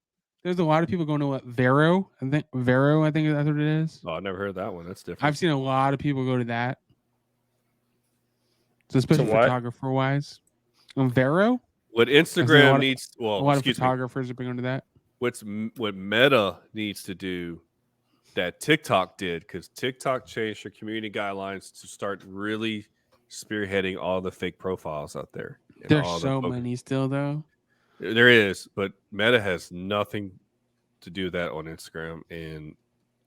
there's a lot of people going to Vero. I think that's what it is. Oh, I never heard that one. That's different. I've seen a lot of people go to that. So especially photographer wise, Vero. What Instagram needs, a lot of photographers are going to that. What Meta needs to do that TikTok did, because TikTok changed their community guidelines to start really spearheading all the fake profiles out there. There's so many still, though. There is, but Meta has nothing to do with that on Instagram, and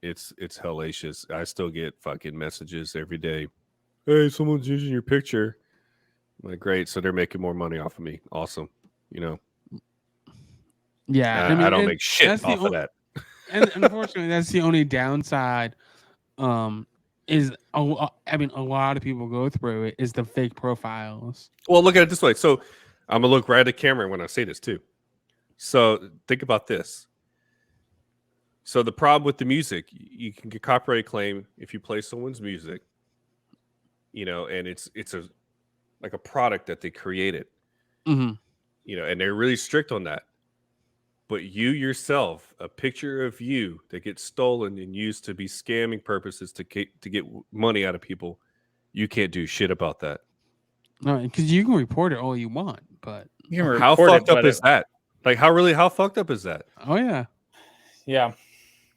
it's hellacious. I still get fucking messages every day. Hey, someone's using your picture. I'm like, great, so they're making more money off of me. Awesome, you know. Yeah, I don't make shit off of that. And unfortunately, that's the only downside. Is a lot of people go through it is the fake profiles. Well, look at it this way. So I'm gonna look right at the camera when I say this too. So think about this. So the problem with the music, you can get copyright claim if you play someone's music, you know, and it's like a product that they created, mm-hmm. you know, and they're really strict on that. But you yourself, a picture of you that gets stolen and used to be scamming purposes to get money out of people, you can't do shit about that. No, because you can report it all you want, but how fucked up is that? Like, how fucked up is that? Oh yeah, yeah.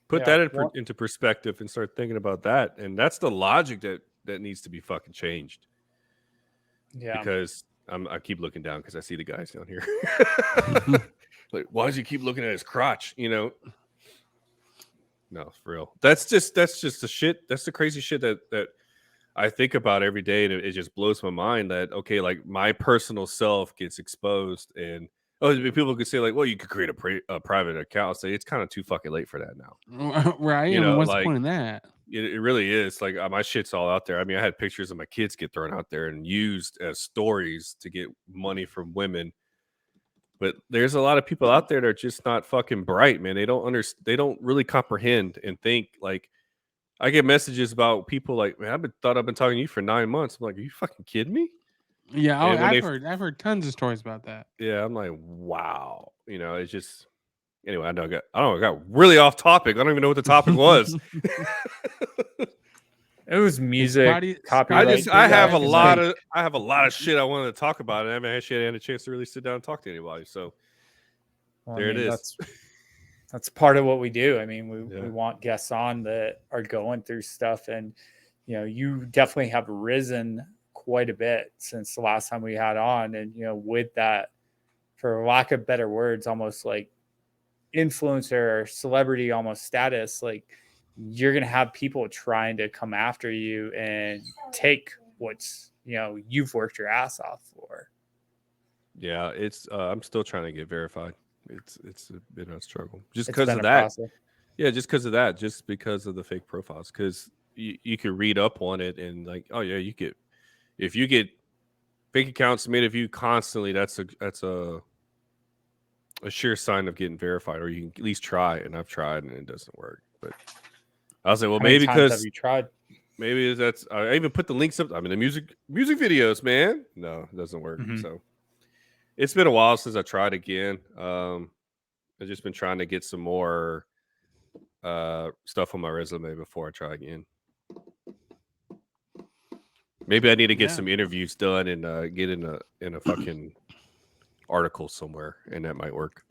Put that into perspective and start thinking about that, and that's the logic that needs to be fucking changed. Yeah, because I keep looking down because I see the guys down here. Like, why does he keep looking at his crotch? You know, no, for real. That's just the shit. That's the crazy shit that I think about every day, and it just blows my mind that, okay, like my personal self gets exposed, and people could say like, well, you could create a private account. I'll say it's kind of too fucking late for that now, right? You know, what's the point in that? It really is. Like, my shit's all out there. I mean, I had pictures of my kids get thrown out there and used as stories to get money from women. But there's a lot of people out there that are just not fucking bright, man. They don't they don't really comprehend and think. Like, I get messages about people like, man, I've been talking to you for 9 months. I'm like, are you fucking kidding me? Yeah, I've heard tons of stories about that. Yeah, I'm like, wow. You know, it's just. Anyway, I got really off topic. I don't even know what the topic was. It was music. Copyright. I have a lot of shit I wanted to talk about, and I haven't actually had a chance to really sit down and talk to anybody. So it is. That's part of what we do. I mean, we want guests on that are going through stuff, and you know, you definitely have risen quite a bit since the last time we had on, and you know, with that, for lack of better words, almost like influencer or celebrity almost status, like you're gonna have people trying to come after you and take what's, you know, you've worked your ass off for. Yeah, it's I'm still trying to get verified. It's a bit of a struggle just because of that. Process. Yeah, just because of that, just because of the fake profiles, because you can read up on it and like, oh yeah, if you get fake accounts made of you constantly, that's a sure sign of getting verified, or you can at least try. And I've tried and it doesn't work. But I was like, well, maybe because have you tried? Maybe that's. I even put the links up. I mean, the music videos, man. No, it doesn't work. Mm-hmm. So it's been a while since I tried again. I've just been trying to get some more stuff on my resume before I try again. Maybe I need to get some interviews done and get in a fucking article somewhere, and that might work.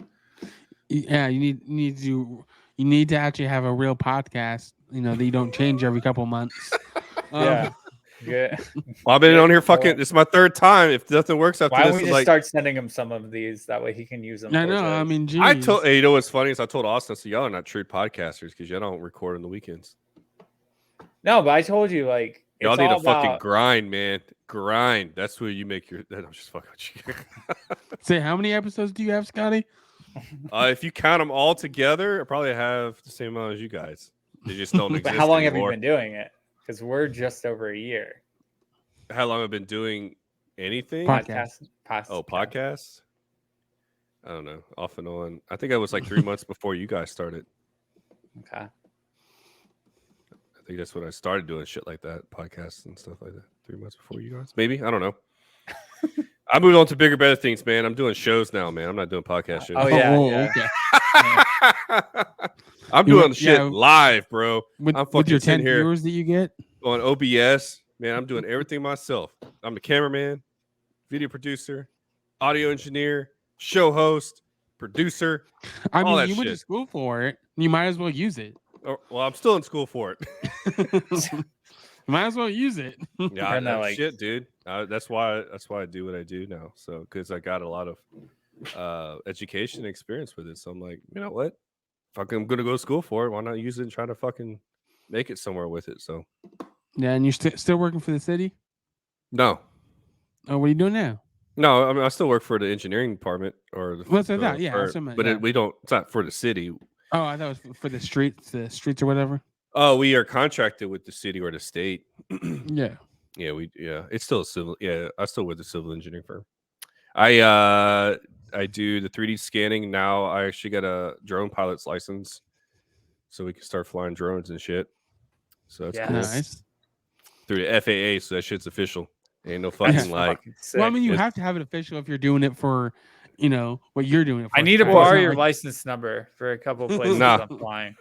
Yeah, you need to actually have a real podcast, you know, that you don't change every couple months. Yeah. Good. Well, I've been on here fucking. This is my third time. If nothing works after Why don't this, we just start sending him some of these? That way he can use them. I know. I mean, geez. I told. Hey, you know what's funny is I told Austin, so y'all are not true podcasters because y'all don't record on the weekends. No, but I told you like Y'all it's need all to fucking about- grind, man. Grind. That's where you make your. I'm just fucking with you. Say, how many episodes do you have, Scotty? If you count them all together, I probably have the same amount as you guys. They just don't exist. But how long anymore. have you been doing it? Because we're just over a year. How long I've been doing anything? Podcast. Podcasts? I don't know. Off and on. I think I was like 3 months before you guys started. Okay. I think that's when I started doing shit like that, podcasts and stuff like that. 3 months before you guys. Maybe. I don't know. I moved on to bigger, better things, man. I'm doing shows now, man. I'm not doing podcast shows. Oh, yeah. Okay. I'm doing shit live, bro. With your 10 viewers that you get on OBS. Man, I'm doing everything myself. I'm the cameraman, video producer, audio engineer, show host, producer. I all mean, that you went to school for it. You might as well use it. Well, I'm still in school for it. You might as well use it. Yeah, that's shit, dude. That's why I do what I do now. So, because I got a lot of education experience with it. So I'm like, you know what? Fucking, I'm gonna go to school for it. Why not use it and try to fucking make it somewhere with it? So. Yeah, and you're still working for the city? No. Oh, what are you doing now? No, I mean I still work for the engineering department or the. What's that? Yeah, we don't. It's not for the city. Oh, I thought it was for the streets or whatever. Oh, we are contracted with the city or the state. Yeah. Yeah. It's still a civil. Yeah, I still with the civil engineering firm. I do the 3D scanning now. I actually got a drone pilot's license, so we can start flying drones and shit. So that's cool. Nice. Through the FAA, so that shit's official. Ain't no fucking like. Well, I mean, you have to have it official if you're doing it for, what you're doing it for. I need to borrow your license number for a couple of places I'm flying.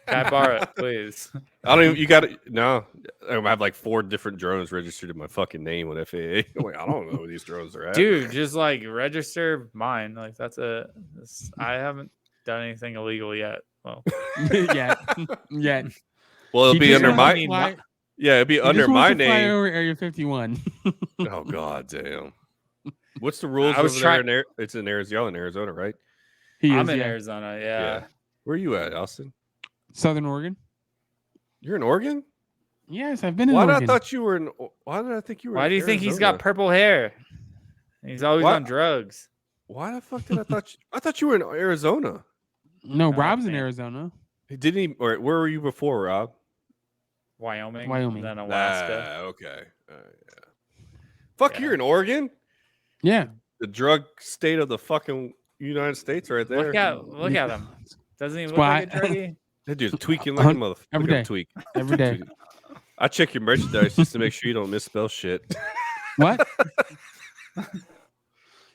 Can I borrow it, please? I don't even. You got it. No, I have like 4 different drones registered in my fucking name with FAA. Like, I don't know where these drones are at. Dude, just like register mine. Like I haven't done anything illegal yet. Well, yet. Well, it'll be under my. Yeah, it'd be under my name. Fly over Area 51. Oh god, damn! What's the rules over there? It's in Arizona. Y'all in Arizona, right? I'm in Arizona. Yeah. Where are you at, Austin? Southern Oregon. You're in Oregon? Yes, I've been in Oregon. Why did I think you were? Why do you think he's got purple hair? He's always on drugs. Why the fuck did I thought? I thought you were in Arizona. No, Rob's in Arizona. Didn't he? Or where were you before, Rob? Wyoming. Then Alaska. Okay. Fuck, you're in Oregon? Yeah. The drug state of the fucking United States right there. Look at him. Doesn't he look like a druggie? That dude's tweaking like a motherfucker. Every day. Tweak. Every day. I check your merchandise just to make sure you don't misspell shit. What?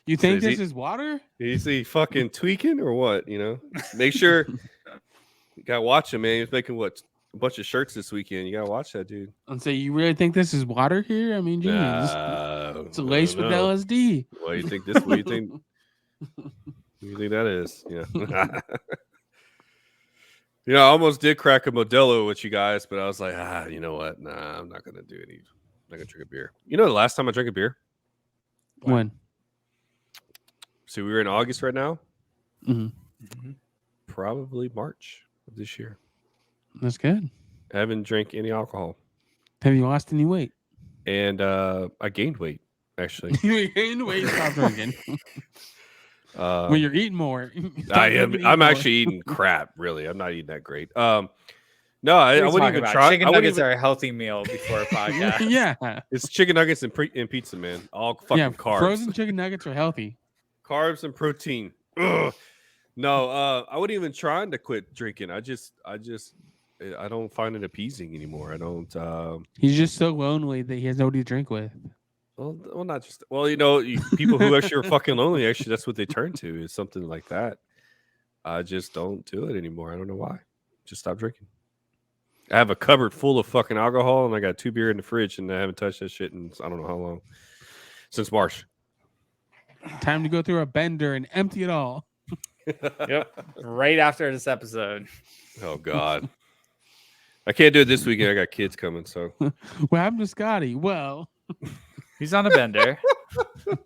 You think this is water? Is he fucking tweaking or what? Make sure you gotta watch him, man. He's making a bunch of shirts this weekend. You gotta watch that dude. And so you really think this is water here? I mean, geez, it's laced with LSD. What do you think this? What do you think? What do you think that is? Yeah. I almost did crack a Modelo with you guys, but I was like, you know what? Nah, I'm not gonna do any. I'm not gonna drink a beer. The last time I drank a beer? When? So we were in August right now. Mm-hmm. Probably March of this year. That's good. I haven't drank any alcohol. Have you lost any weight? And I gained weight, actually. You gained weight. Stop drinking. When you're eating more. I'm actually eating crap, really. I'm not eating that great. No, I wouldn't even try. Chicken nuggets are a healthy meal before a podcast. Yeah. It's chicken nuggets and pizza, man. All fucking carbs. Frozen chicken nuggets are healthy. Carbs and protein. Ugh. No, I wouldn't even trying to quit drinking. I don't find it appeasing anymore. I don't. He's just so lonely that he has nobody to drink with. Well, not just. Well, people who actually are fucking lonely, actually, that's what they turn to is something like that. I just don't do it anymore. I don't know why. Just stop drinking. I have a cupboard full of fucking alcohol, and I got 2 beer in the fridge, and I haven't touched that shit in I don't know how long. Since March. Time to go through a bender and empty it all. Yep. Right after this episode. Oh God. I can't do it this weekend. I got kids coming, so. What happened to Scotty? Well, He's on a bender. You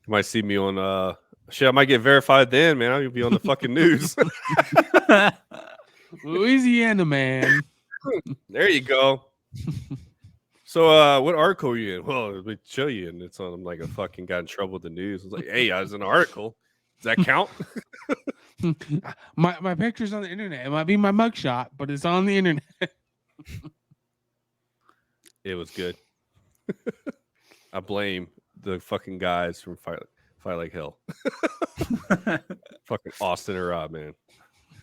might see me on shit. I might get verified then, man. I'll be on the fucking news. Louisiana man. There you go. So what article are you in? Well, let me show you, and it's on like a fucking got in trouble with the news. It's like, hey, I was in an article. Does that count? my picture's on the internet. It might be my mugshot, but it's on the internet. It was good. I blame the fucking guys from Fight Like Hell. Fucking Austin or Rob, man.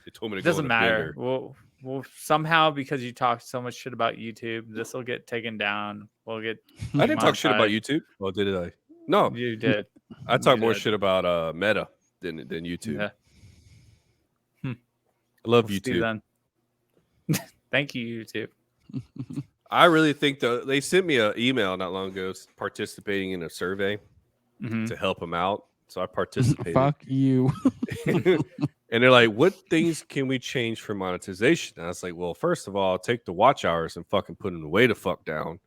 They told me to It doesn't go on a matter. bender. Well, somehow because you talked so much shit about YouTube, this will get taken down. We'll get. I didn't talk shit about YouTube. Oh, did I? No, You did. I talk You more did. shit about Meta than YouTube. Yeah. I love We'll see YouTube. then. Thank you, YouTube. I really think they sent me an email not long ago participating in a survey Mhm. to help them out. So I participated. Fuck you. And they're like, what things can we change for monetization? And I was like, well, first of all, take the watch hours and fucking put them way the fuck down.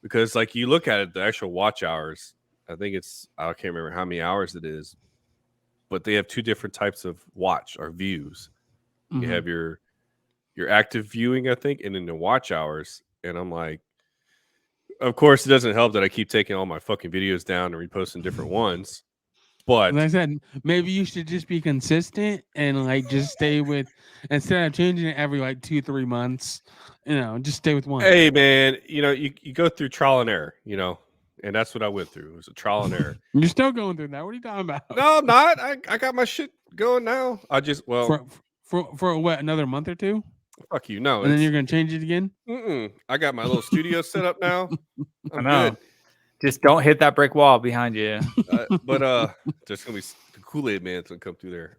Because like you look at it, the actual watch hours, I can't remember how many hours it is, but they have two different types of watch or views. Mhm. You have your active viewing, I think, and then the watch hours. And I'm like, of course, it doesn't help that I keep taking all my fucking videos down and reposting different ones. But Like I said, maybe you should just be consistent and like just stay with, instead of changing it every like 2-3 months, just stay with one. hey, man, you go through trial and error, and that's what I went through. It was a trial and error. You're still going through that. What are you talking about? No, I'm not. I got my shit going now. For what, another month or two? Fuck you. No, And then you're gonna change it again? I got my little studio set up now. I I'm know. good. Just don't hit that brick wall behind you. But there's gonna be the Kool-Aid Man's gonna come through there.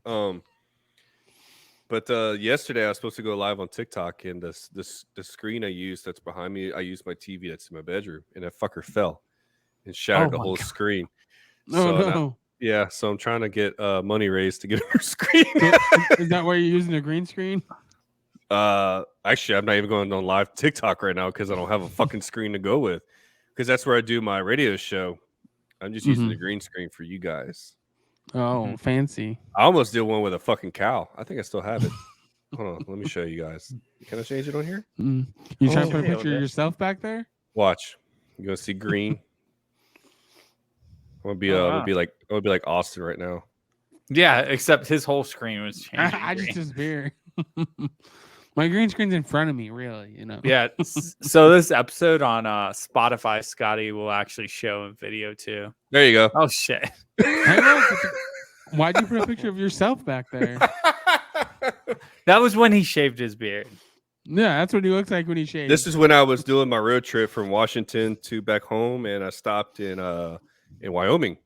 But yesterday I was supposed to go live on TikTok, and the screen I used that's behind me, I used my TV that's in my bedroom, and that fucker fell and shattered the my whole God. screen. No. So I'm trying to get money raised to get a screen. Is that why you're using a green screen? Actually, I'm not even going on live TikTok right now because I don't have a fucking screen to go with. Because that's where I do my radio show. I'm just using the green screen for you guys. Oh, fancy. I almost did one with a fucking cow. I think I still have it. Hold on, let me show you guys. Can I change it on here? You trying to put a yeah, picture of yourself back there? Watch. You gonna see green? I'm gonna be I'm gonna be like Austin right now. Yeah, except his whole screen was changing. I just green. disappear. My green screen's in front of me, really. Yeah. So this episode on Spotify, Scotty will actually show in video too. There you go. Oh shit! Hey, look, why'd you put a picture of yourself back there? That was when he shaved his beard. Yeah, that's what he looks like when he shaves. This is when I was doing my road trip from Washington to back home, and I stopped in Wyoming,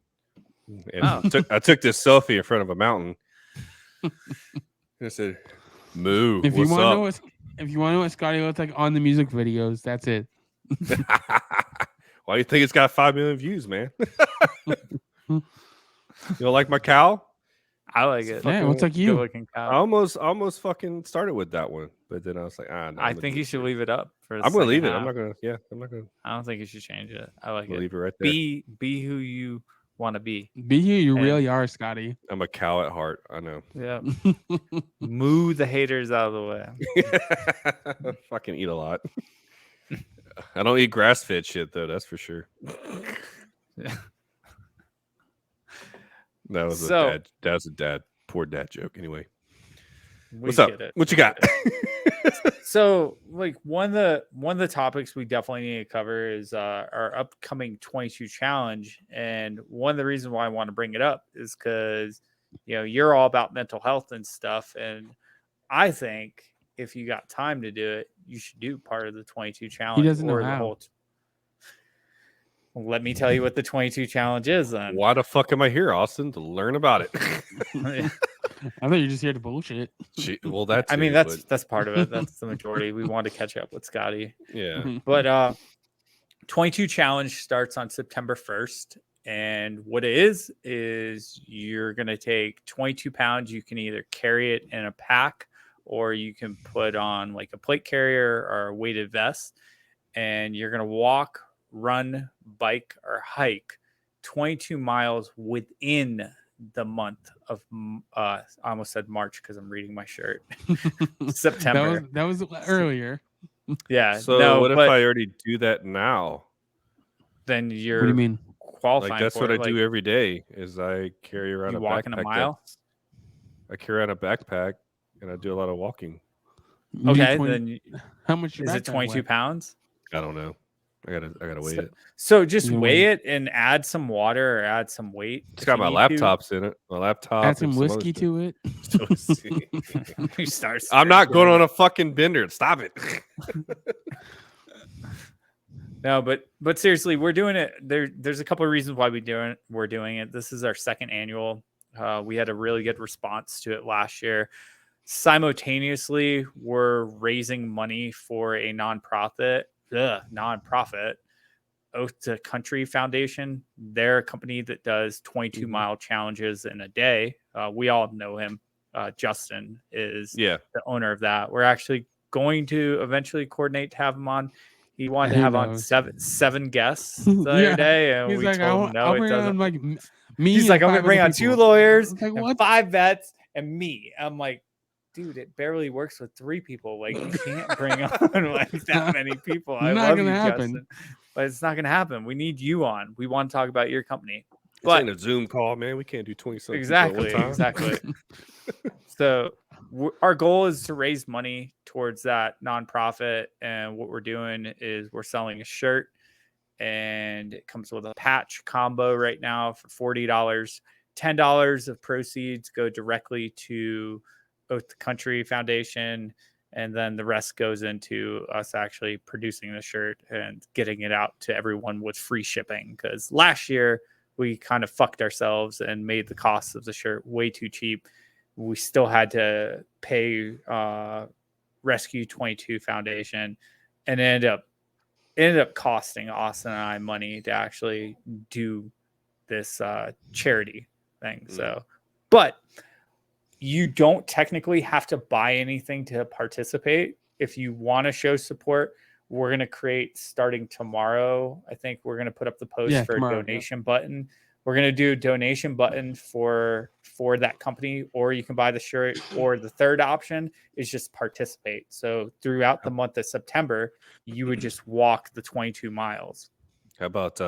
and I took this selfie in front of a mountain. And I said, "Moo, if you what's want to up?" know what Scotty looks like on the music videos, that's it. Why do you think it's got 5 million views, man? You don't like my cow? I like it. Yeah, looks like Good you. looking cow. I almost fucking started with that one, but then I was like, no, I think you should leave it up for. I'm gonna leave it. I'm not gonna. I don't think you should change it. I like I'll it. leave it right there. Be who you want to be. Be who you And- really are, Scotty. I'm a cow at heart. I know. Yeah. Moo the haters out of the way. I fucking eat a lot. I don't eat grass-fed shit though. That's for sure. Yeah. That was So- a dad. That was a dad. Poor dad joke. Anyway, We what's up? get it. What you got? So, like one of the topics we definitely need to cover is our upcoming 22 challenge, and one of the reasons why I want to bring it up is because you're all about mental health and stuff, and I think if you got time to do it, you should do part of the 22 challenge. doesn't know or the how. whole. Well, let me tell you what the 22 challenge is then. Why the fuck am I here, Austin? To learn about it. I thought you're just here to bullshit. Well, that's. I mean, that's part of it. That's the majority. We want to catch up with Scotty. yeah. But 22 challenge starts on September 1st. And what it is you're going to take 22 pounds. You can either carry it in a pack or you can put on like a plate carrier or a weighted vest, and you're going to walk, run, bike, or hike 22 miles within the month of I almost said March because I'm reading my shirt. September. That was earlier. Yeah. So no, what if but I already do that now? then What you're do you mean? qualifying Like that's for what it. I do every day. Is I carry around You a walk in a backpack. mile. I carry around a backpack, and I do a lot of walking. You need Okay, 20 then how much your is it backpack 22 weigh? pounds? I don't know. I gotta weigh it. So just You weigh weigh- it and add some water or add some weight. It's if got you my need to. laptops in it. My laptop. Add some and other whiskey shit. to it. You start I'm not going stirring. on a fucking bender. Stop it. No, but seriously, we're doing it. There's a couple of reasons why we're doing it. This is our second annual. We had a really good response to it last year. Simultaneously, we're raising money for a nonprofit, Oath to Country Foundation. They're a company that does 22 mile challenges in a day. We all know him. Justin is the owner of that. We're actually going to eventually coordinate to have him on. He wanted to have on seven guests the other day, and we told him no, it doesn't. Like me. He's like, I'm going to bring on 2 lawyers, like, and 5 vets, and me. I'm like, dude, it barely works with 3 people. Like, you can't bring on like that many people. I love you, Justin, but it's not going to happen. We need you on. We want to talk about your company. But ain't a Zoom call, man. We can't do 20-something exactly, people at one time. exactly. So our goal is to raise money towards that nonprofit, and what we're doing is we're selling a shirt, and it comes with a patch combo right now for $40. $10 of proceeds go directly to Oath to Country Foundation, and then the rest goes into us actually producing the shirt and getting it out to everyone with free shipping, because last year we kind of fucked ourselves and made the cost of the shirt way too cheap. We still had to pay Rescue 22 Foundation, and it ended up costing Austin and I money to actually do this charity thing. So, but you don't technically have to buy anything to participate. If you want to show support, we're going to create, starting tomorrow, I think we're going to put up the post for a donation button. We're going to do a donation button for that company, or you can buy the shirt, or the third option is just participate. So throughout the month of September, you would just walk the 22 miles. How about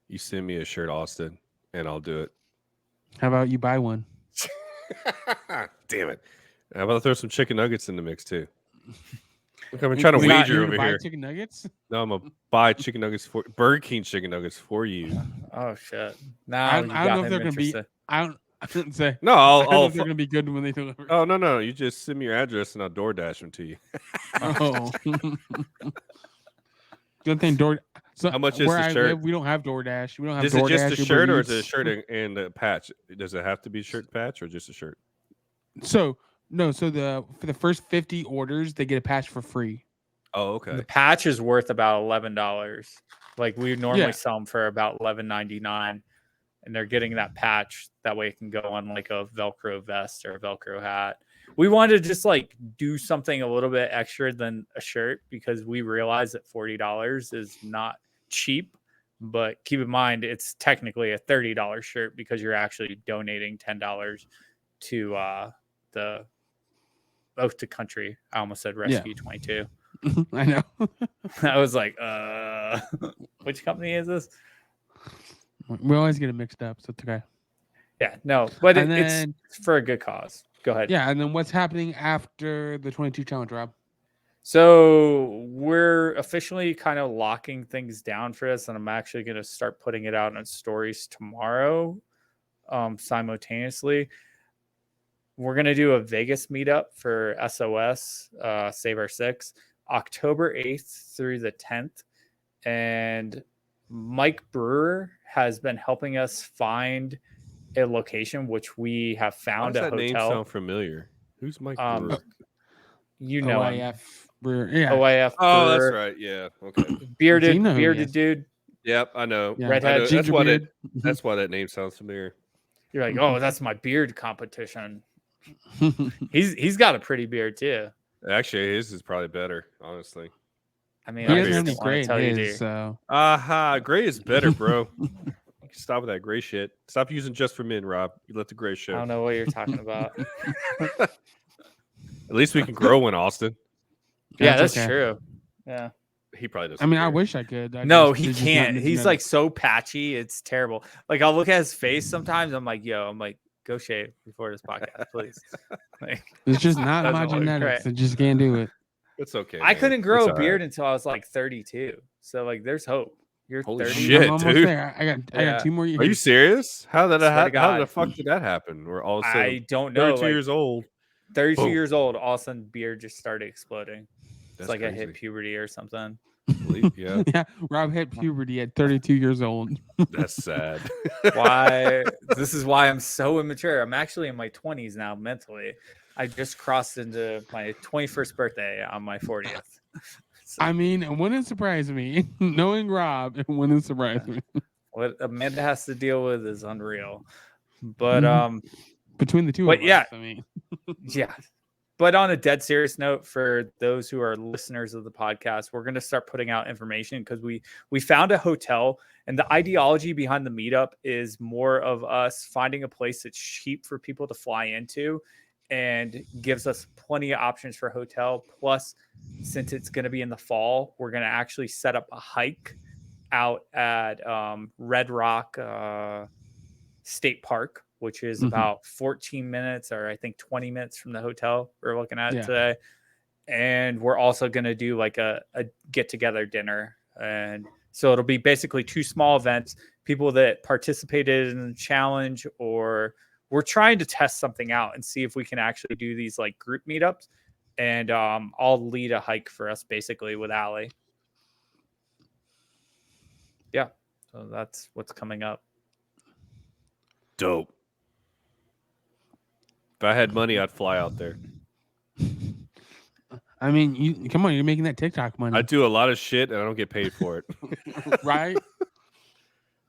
you send me a shirt, Austin, and I'll do it. How about you buy one? Damn it. How about I throw some chicken nuggets in the mix too? Look, I'm trying to wager over here. Chicken nuggets? No, I'm gonna buy chicken nuggets for Burger King chicken nuggets for you. Oh shit! Now I don't know if they're gonna be. I didn't say. No, I don't know if they're gonna be good when they deliver. Oh no! You just send me your address and I'll DoorDash them to you. Oh. Good thing So how much is where the shirt? Live, we don't have DoorDash. We don't have Is DoorDash. it just a Uber shirt, or is Eats. it a shirt and a patch? Does it have to be shirt patch or just a shirt? So no. So for the first 50 orders, they get a patch for free. Oh, okay. The patch is worth about $11. Like we normally sell them for about $11.99, and they're getting that patch. That way it can go on like a Velcro vest or a Velcro hat. We wanted to just like do something a little bit extra than a shirt, because we realize that $40 is not cheap, but keep in mind it's technically a $30 shirt because you're actually donating $10 to the Oath to Country. I almost said Rescue 22. I know. I was like, which company is this? We always get it mixed up, so it's okay. Yeah, no, but it's for a good cause. Go ahead. Yeah, and then what's happening after the 22 challenge, Rob? So we're officially kind of locking things down for this, and I'm actually going to start putting it out on stories tomorrow simultaneously. We're going to do a Vegas meetup for SOS, Save Our Six, October 8th through the 10th. And Mike Brewer has been helping us find a location, which we have found a hotel. Name sound familiar? Who's Mike Brewer? You know OIF Brewer. Yeah. OIF Oh, Brewer. that's right. Yeah. Okay. Bearded dude. Yep, I know. Yeah. Redhead. That's why that name sounds familiar. You're like, oh, that's my beard competition. He's got a pretty beard too. Actually, his is probably better, honestly. I mean, He I doesn't have just any don't want gray to tell in you, his, dude. so Aha, gray is better, bro. You can stop with that gray shit. Stop using just for men, Rob. You let the gray I show. don't know what you're talking about. At least we can grow in Austin. Yeah, that's okay. true. Yeah. He probably doesn't. I mean, I care. wish I could. No, there's he just can't. not- He's not- like so patchy. It's terrible. Like I'll look at his face sometimes. I'm like, go shave before this podcast, please. Like, it's just not in my doesn't look genetics. great. I just can't do it. It's okay. I man. couldn't grow It's a all beard right. until I was like 32. So like, there's hope. You're Holy 30. shit. I'm almost dude. there. I Yeah. got 2 more years. Are you serious? How Swear to how the God. fuck did that happen? We're all of a sudden I don't know. 32 Like, years old. 32 Boom. years old, all of a sudden beard just started exploding. It's That's like I crazy. hit puberty or something. Yeah, Yeah, Rob hit puberty at 32 years old. that's sad. Why? This is why I'm so immature. I'm actually in my 20s now mentally. I just crossed into my 21st birthday on my 40th. So I mean, it wouldn't surprise me. Knowing Rob, it wouldn't surprise me. what Amanda has to deal with is unreal. But Between the two But of yeah. us, I mean. yeah. But on a dead serious note, for those who are listeners of the podcast, we're going to start putting out information because we found a hotel, and the ideology behind the meetup is more of us finding a place that's cheap for people to fly into and gives us plenty of options for hotel. Plus, since it's going to be in the fall, we're going to actually set up a hike out at Red Rock State Park, which is about 14 minutes or I think 20 minutes from the hotel we're looking at today. And we're also going to do like a get together dinner. And so it'll be basically 2 small events, people that participated in the challenge, or we're trying to test something out and see if we can actually do these like group meetups. And I'll lead a hike for us basically with Allie. Yeah. So that's what's coming up. Dope. If I had money, I'd fly out there. I mean, come on, you're making that TikTok money. I do a lot of shit and I don't get paid for it. Right?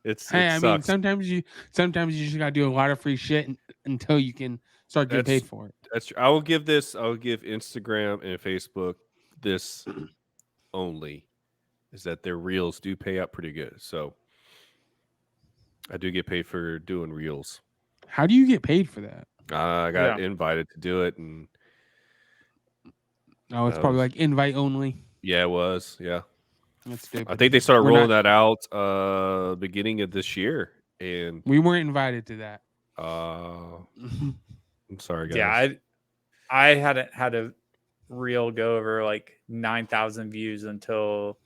It I mean, sucks. sometimes you just gotta do a lot of free shit until you can start getting paid for it. That's true. I'll give Instagram and Facebook this only, is that their reels do pay out pretty good. So I do get paid for doing reels. How do you get paid for that? I got invited to do it, and Oh, it's probably like invite only. yeah, it was. Yeah, That's stupid. I think they started rolling that out beginning of this year, and we weren't invited to that. I'm sorry, guys. Yeah, I hadn't had a reel go over like 9,000 views until.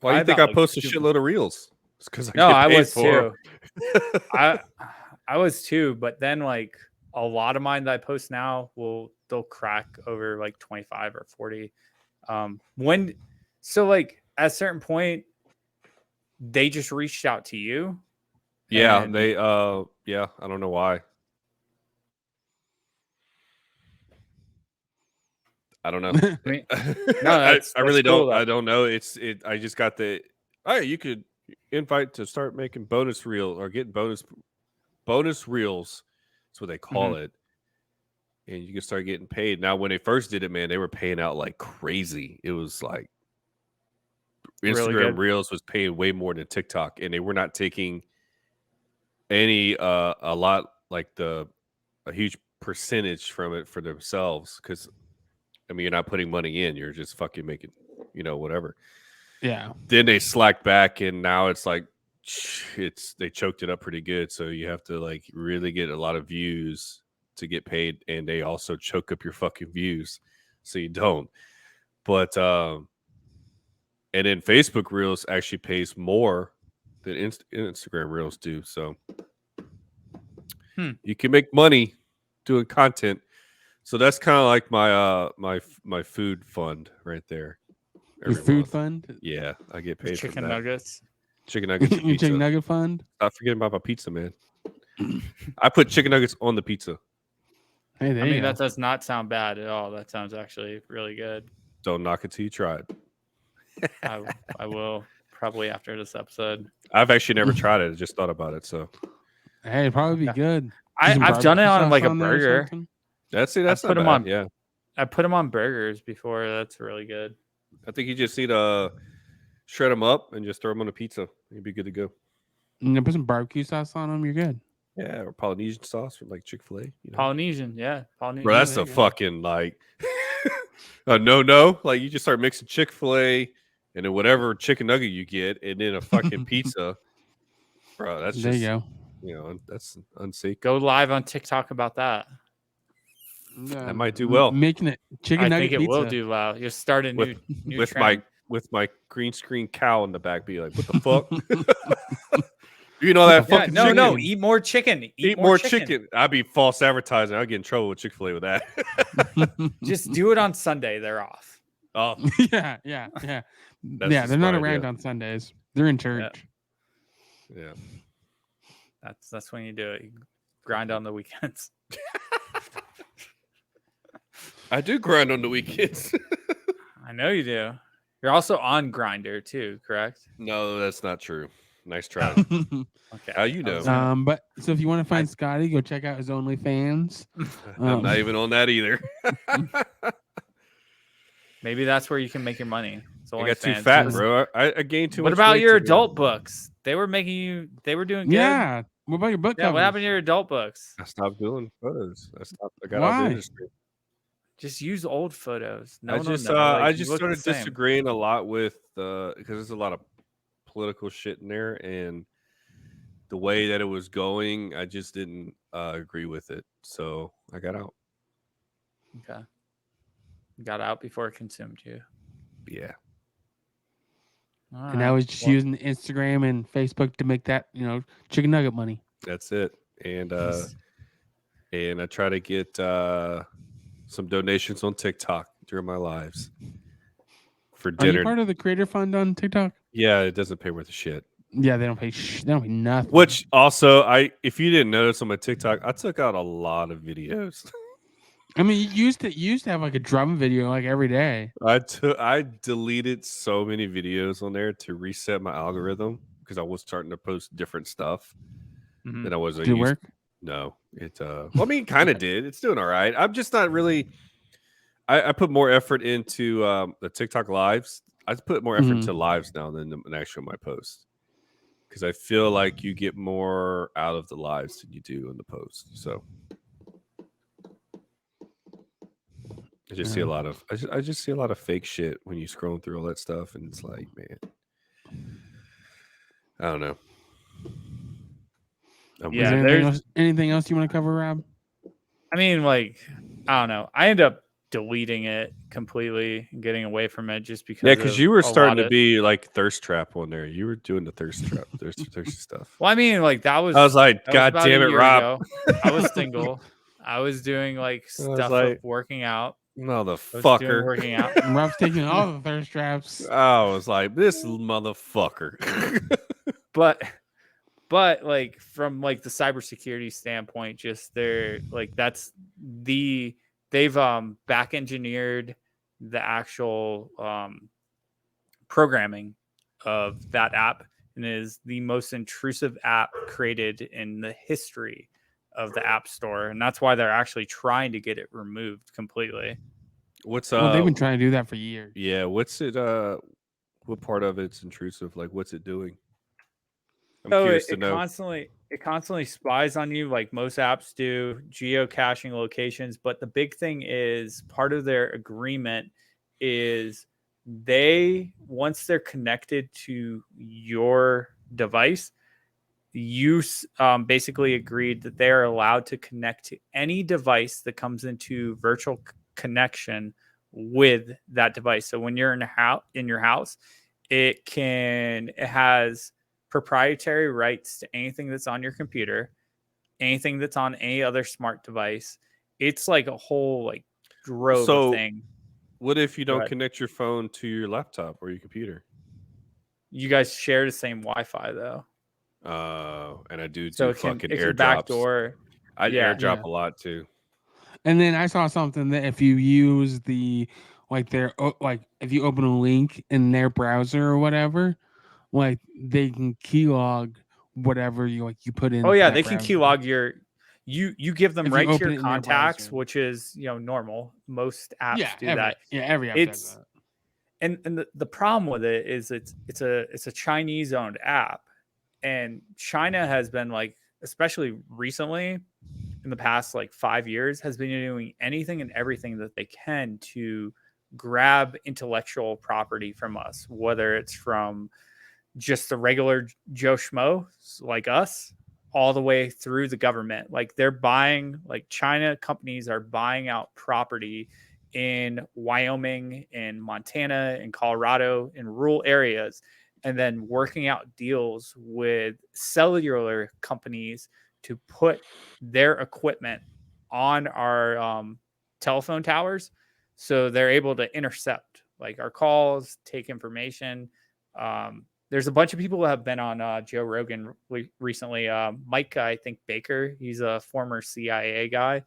Why do you think I post a shitload of reels? It's because I was too. I was too, but then like a lot of mine that I post now they'll crack over like 25 or 40. So like at a certain point, they just reached out to you. Yeah, and they I don't know why. I don't know. I mean, I really cool, don't. I don't know. I just got the. Oh, you could invite to start making bonus reel or getting bonus reels. That's what they call it. And you can start getting paid. Now, when they first did it, man, they were paying out like crazy. It was like Instagram Reels was paying way more than TikTok, and they were not taking any a lot like a huge percentage from it for themselves. Because I mean, you're not putting money in; you're just fucking making, whatever. Yeah. Then they slacked back, and now it's like they choked it up pretty good. So you have to like really get a lot of views to get paid, and they also choke up your fucking views, so you don't. But and then Facebook Reels actually pays more than Instagram Reels do. So you can make money doing content. So that's kind of like my food fund right there. Your food fund? Yeah, I get paid for chicken nuggets. Chicken nuggets. And Your pizza. chicken nugget fund? Stop forgetting about my pizza, man. I put chicken nuggets on the pizza. Hey, there you go. That does not sound bad at all. That sounds actually really good. Don't knock it till you try it. I will probably after this episode. I've actually never tried it. I just thought about it. So Hey, it'd probably be good. I've done it on like a burger. That's not put them bad. on. Yeah, I put them on burgers before. That's really good. I think you just need to shred them up and just throw them on a pizza. You'd be good to go. And put some barbecue sauce on them. You're good. Yeah, or Polynesian sauce from like Chick-fil-A. You know? Polynesian, yeah. Polynesian. Bro, that's a fucking like no. Like you just start mixing Chick-fil-A and then whatever chicken nugget you get, and then a fucking pizza. Bro, that's there just you go. You know, that's unsafe. Go live on TikTok about that. That might do well. Making it chicken nugget I think it pizza. will do well. You'll start a new with trend. my green screen cow in the back. Be like, what the fuck? You know that fucking chicken. No, eat more chicken. Eat more chicken. I'd be false advertising. I'd get in trouble with Chick-fil-A with that. Just do it on Sunday. They're off. Oh, yeah. They're not around on Sundays. They're in church. Yeah. That's when you do it. You grind on the weekends. I do grind on the weekends. I know you do. You're also on Grinder too, correct? No, that's not true. Nice try. Okay. How you know? But so if you want to find Scotty, go check out his OnlyFans. I'm not even on that either. Maybe that's where you can make your money. I got too fat, bro. I gained too much. What about weight your adult books? They were doing good. Yeah. What about your book? Yeah. What happened to your adult books? I stopped doing photos. I got Why? out of the industry. Just use old photos. I just started disagreeing a lot with because there's a lot of political shit in there, and the way that it was going, I just didn't agree with it. So I got out. Okay. Got out before it consumed you. Yeah. And I was just using Instagram and Facebook to make that, chicken nugget money. That's it. And I try to get some donations on TikTok during my lives for dinner. Are you part of the creator fund on TikTok? Yeah, it doesn't pay worth a shit. Yeah, they don't pay nothing. Which also, if you didn't notice on my TikTok, I took out a lot of videos. I mean, you used to have like a drum video like every day. I deleted so many videos on there to reset my algorithm because I was starting to post different stuff than I was. Did it work? No, it. Well, I mean, kind of did. It's doing all right. I'm just not really. I put more effort into the TikTok lives. I put more effort into lives now than actually my posts because I feel like you get more out of the lives than you do in the post. So. I just see a lot of I just see a lot of fake shit when you scroll through all that stuff, and it's like, man, I don't know. Is there anything else you want to cover, Rob? I mean, like, I don't know. I end up deleting it completely and getting away from it just because. Yeah, because you were starting to be like thirst trap on there. You were doing the thirst trap, thirsty stuff. Well, I mean, like that was. I was like, God damn it, Rob! I was single. I was doing like stuff of working out. Motherfucker. Working out. Rob's taking all the thirst traps. I was like, this motherfucker. but like from like the cybersecurity standpoint, just they're like they've back engineered the actual programming of that app and is the most intrusive app created in the history of the App Store, and that's why they're actually trying to get it removed completely. Well, they've been trying to do that for years. Yeah, what's it what part of it's intrusive? Like what's it doing? I'm curious to know. It constantly spies on you like most apps do, geocaching locations, but the big thing is part of their agreement is once they're connected to your device, you basically agreed that they are allowed to connect to any device that comes into virtual connection with that device. So when you're in your house, it has proprietary rights to anything that's on your computer, anything that's on any other smart device. It's like a whole like drove of thing. What if you don't connect your phone to your laptop or your computer? You guys share the same Wi-Fi though. And I do so fucking airdrops. Backdoor. I airdrop a lot too. And then I saw something that if you use if you open a link in their browser or whatever, like they can keylog whatever you put in. Oh yeah, they can keylog you give them If you right to open it your in your contacts, browser. which is normal. Most apps do every, that. every app It's does that. and the problem with it is it's a Chinese owned app, and China has been like, especially recently in the past like 5 years, has been doing anything and everything that they can to grab intellectual property from us, whether it's from just the regular Joe Schmo like us, all the way through the government. Like they're buying, like China companies are buying out property in Wyoming, in Montana, in Colorado, in rural areas, and then working out deals with cellular companies to put their equipment on our telephone towers, so they're able to intercept like our calls, take information. There's a bunch of people who have been on Joe Rogan recently. Mike, I think Baker, he's a former CIA guy.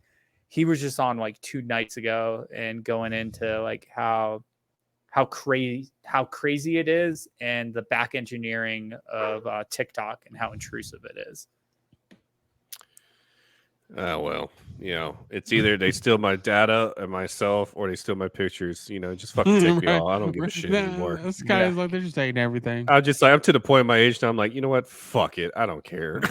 He was just on like 2 nights ago and going into like how crazy it is, and the back engineering of TikTok and how intrusive it is. Well, it's either they steal my data and myself, or they steal my pictures. Just fucking take me all. I don't give a shit anymore. This guy's like, they're just taking everything. I'm to the point in my age now. I'm like, you know what? Fuck it. I don't care.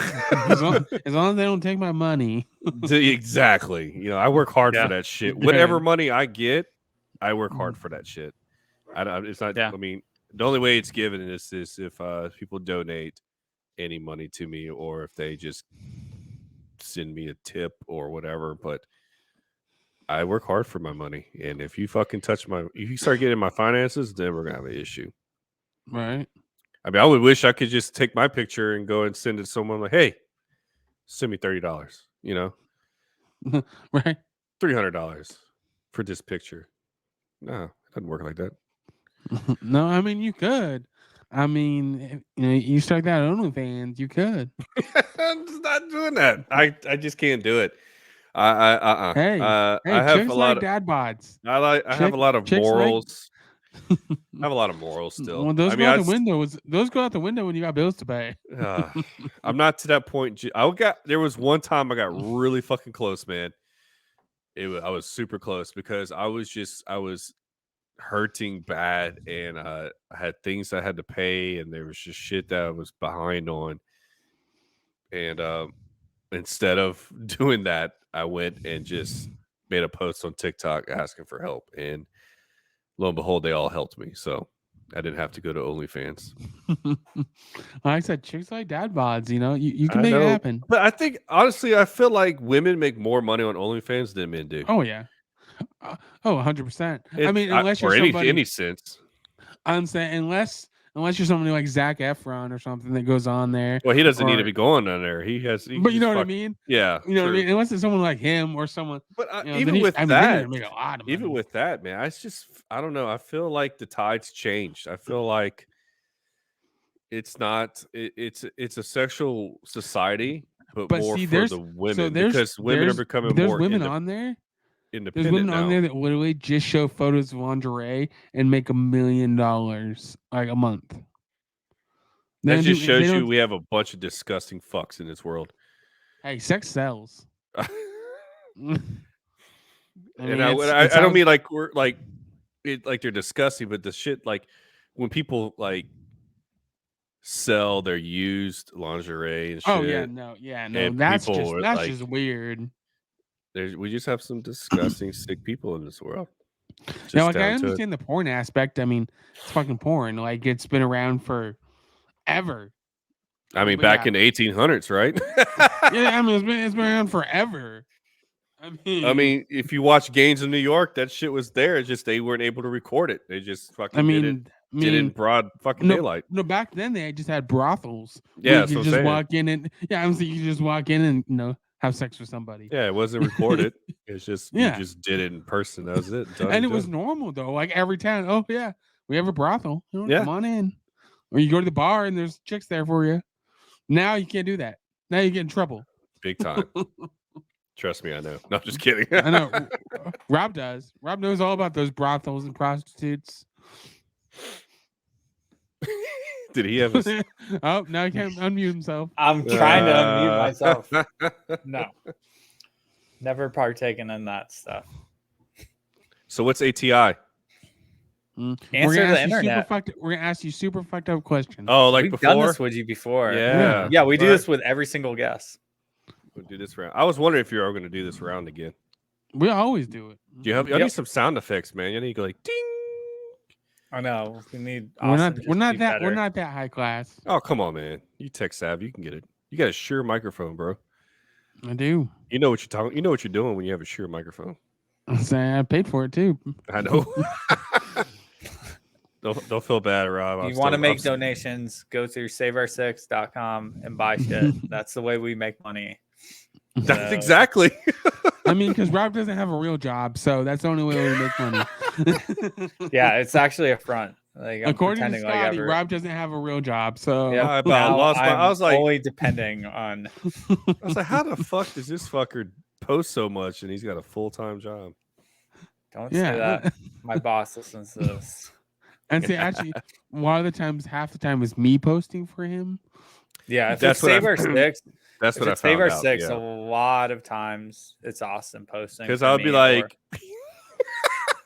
as long as they don't take my money. Exactly. I work hard for that shit. Whatever money I get, I work hard for that shit. It's not. Yeah. I mean, the only way it's given is if people donate any money to me, or if they just send me a tip or whatever. But I work hard for my money, and if you fucking if you start getting my finances, then we're gonna have an issue. Right. I mean, I would wish I could just take my picture and go and send it to someone like, hey, send me $30, Right. $300 for this picture. No, it doesn't work like that. No, I mean, you could. I mean, you start that OnlyFans, you could. I'm just not doing that. I just can't do it. Hey, I have chicks a lot like of dad bods. I have a lot of chicks morals. I have a lot of morals still. Well, those go out the window. Those go out the window when you got bills to pay. I'm not to that point. There was one time I got really fucking close, man. I was super close because I was hurting bad, and I had things I had to pay, and there was just shit that I was behind on. And instead of doing that, I went and just made a post on TikTok asking for help, and lo and behold, they all helped me. So I didn't have to go to OnlyFans. Like I said, chicks like dad bods. You can make it happen. But I think honestly, I feel like women make more money on OnlyFans than men do. Oh yeah. 100%. I mean, unless you're somebody, any sense. I'm saying unless you're somebody like Zac Efron or something that goes on there. Well, he doesn't need to be going on there. But you know what I mean? Yeah. You know what I mean? Unless it's someone like him or someone. But even with that, make a lot of money. Even with that, man, I don't know. I feel like the tides changed. I feel like it's not. It's a sexual society, but more for the women, because women are becoming more. There's women on there. Independent. There's women now on there that literally just show photos of lingerie and make $1 million like a month. That just shows you we have a bunch of disgusting fucks in this world. Hey, sex sells. I don't mean like we're like they're disgusting, but the shit, like when people like sell their used lingerie and shit. Oh yeah, no, that's just weird. We just have some disgusting sick people in this world. Now, like I understand the porn aspect. I mean, it's fucking porn. Like it's been around for ever. I mean, back in the 1800s, right? Yeah, I mean it's been around forever. I mean, if you watch Gangs in New York, that shit was there. It's just they weren't able to record it. They just fucking did it in broad fucking daylight. No, back then they just had brothels. Yeah, you just walk in and I'm saying you just walk in and have sex with somebody. Yeah, it wasn't recorded. It's just you just did it in person. That was it. And it was normal though. Like every town, oh yeah, we have a brothel. Yeah. Come on in. Or you go to the bar and there's chicks there for you. Now you can't do that. Now you get in trouble. Big time. Trust me, I know. No, I'm just kidding. I know. Rob does. Rob knows all about those brothels and prostitutes. Did he have a... Oh, now he can't unmute himself. I'm trying to unmute myself. No. Never partaken in that stuff. So what's ATI? Answer the internet. We're gonna ask you super fucked up questions. Oh, like We've before? done this with you before. Yeah. Yeah, we do Right. this with every single guest. We'll do this round. I was wondering if you were going to do this round again. We always do it. Do you have? I need some sound effects, man. You need to go like ding. I know. We need. We're Austin not to be that better. high class. Oh, come on, man. You tech savvy. You can get it. You got a Shure microphone, bro. I do. You know what you're talking. You know what you're doing when you have a Shure microphone. I'm saying I paid for it too. I know. Don't feel bad, Rob. You want to make donations? Go through saveour6.com and buy shit. That's the way we make money. That's exactly. I mean, because Rob doesn't have a real job, so that's the only way we make money. Yeah, it's actually a front. Like, I'm according to pretending Scotty, Rob doesn't have a real job, so Yeah, I was like, only depending on. I was like, how the fuck does this fucker post so much and he's got a full-time job? Don't say that. My boss listens to this. And see, actually, half the time is me posting for him. Yeah, if it's Save Our Six, that's what I found Save Our out. Six, Yeah. a lot of times it's Austin posting. Because I would be like,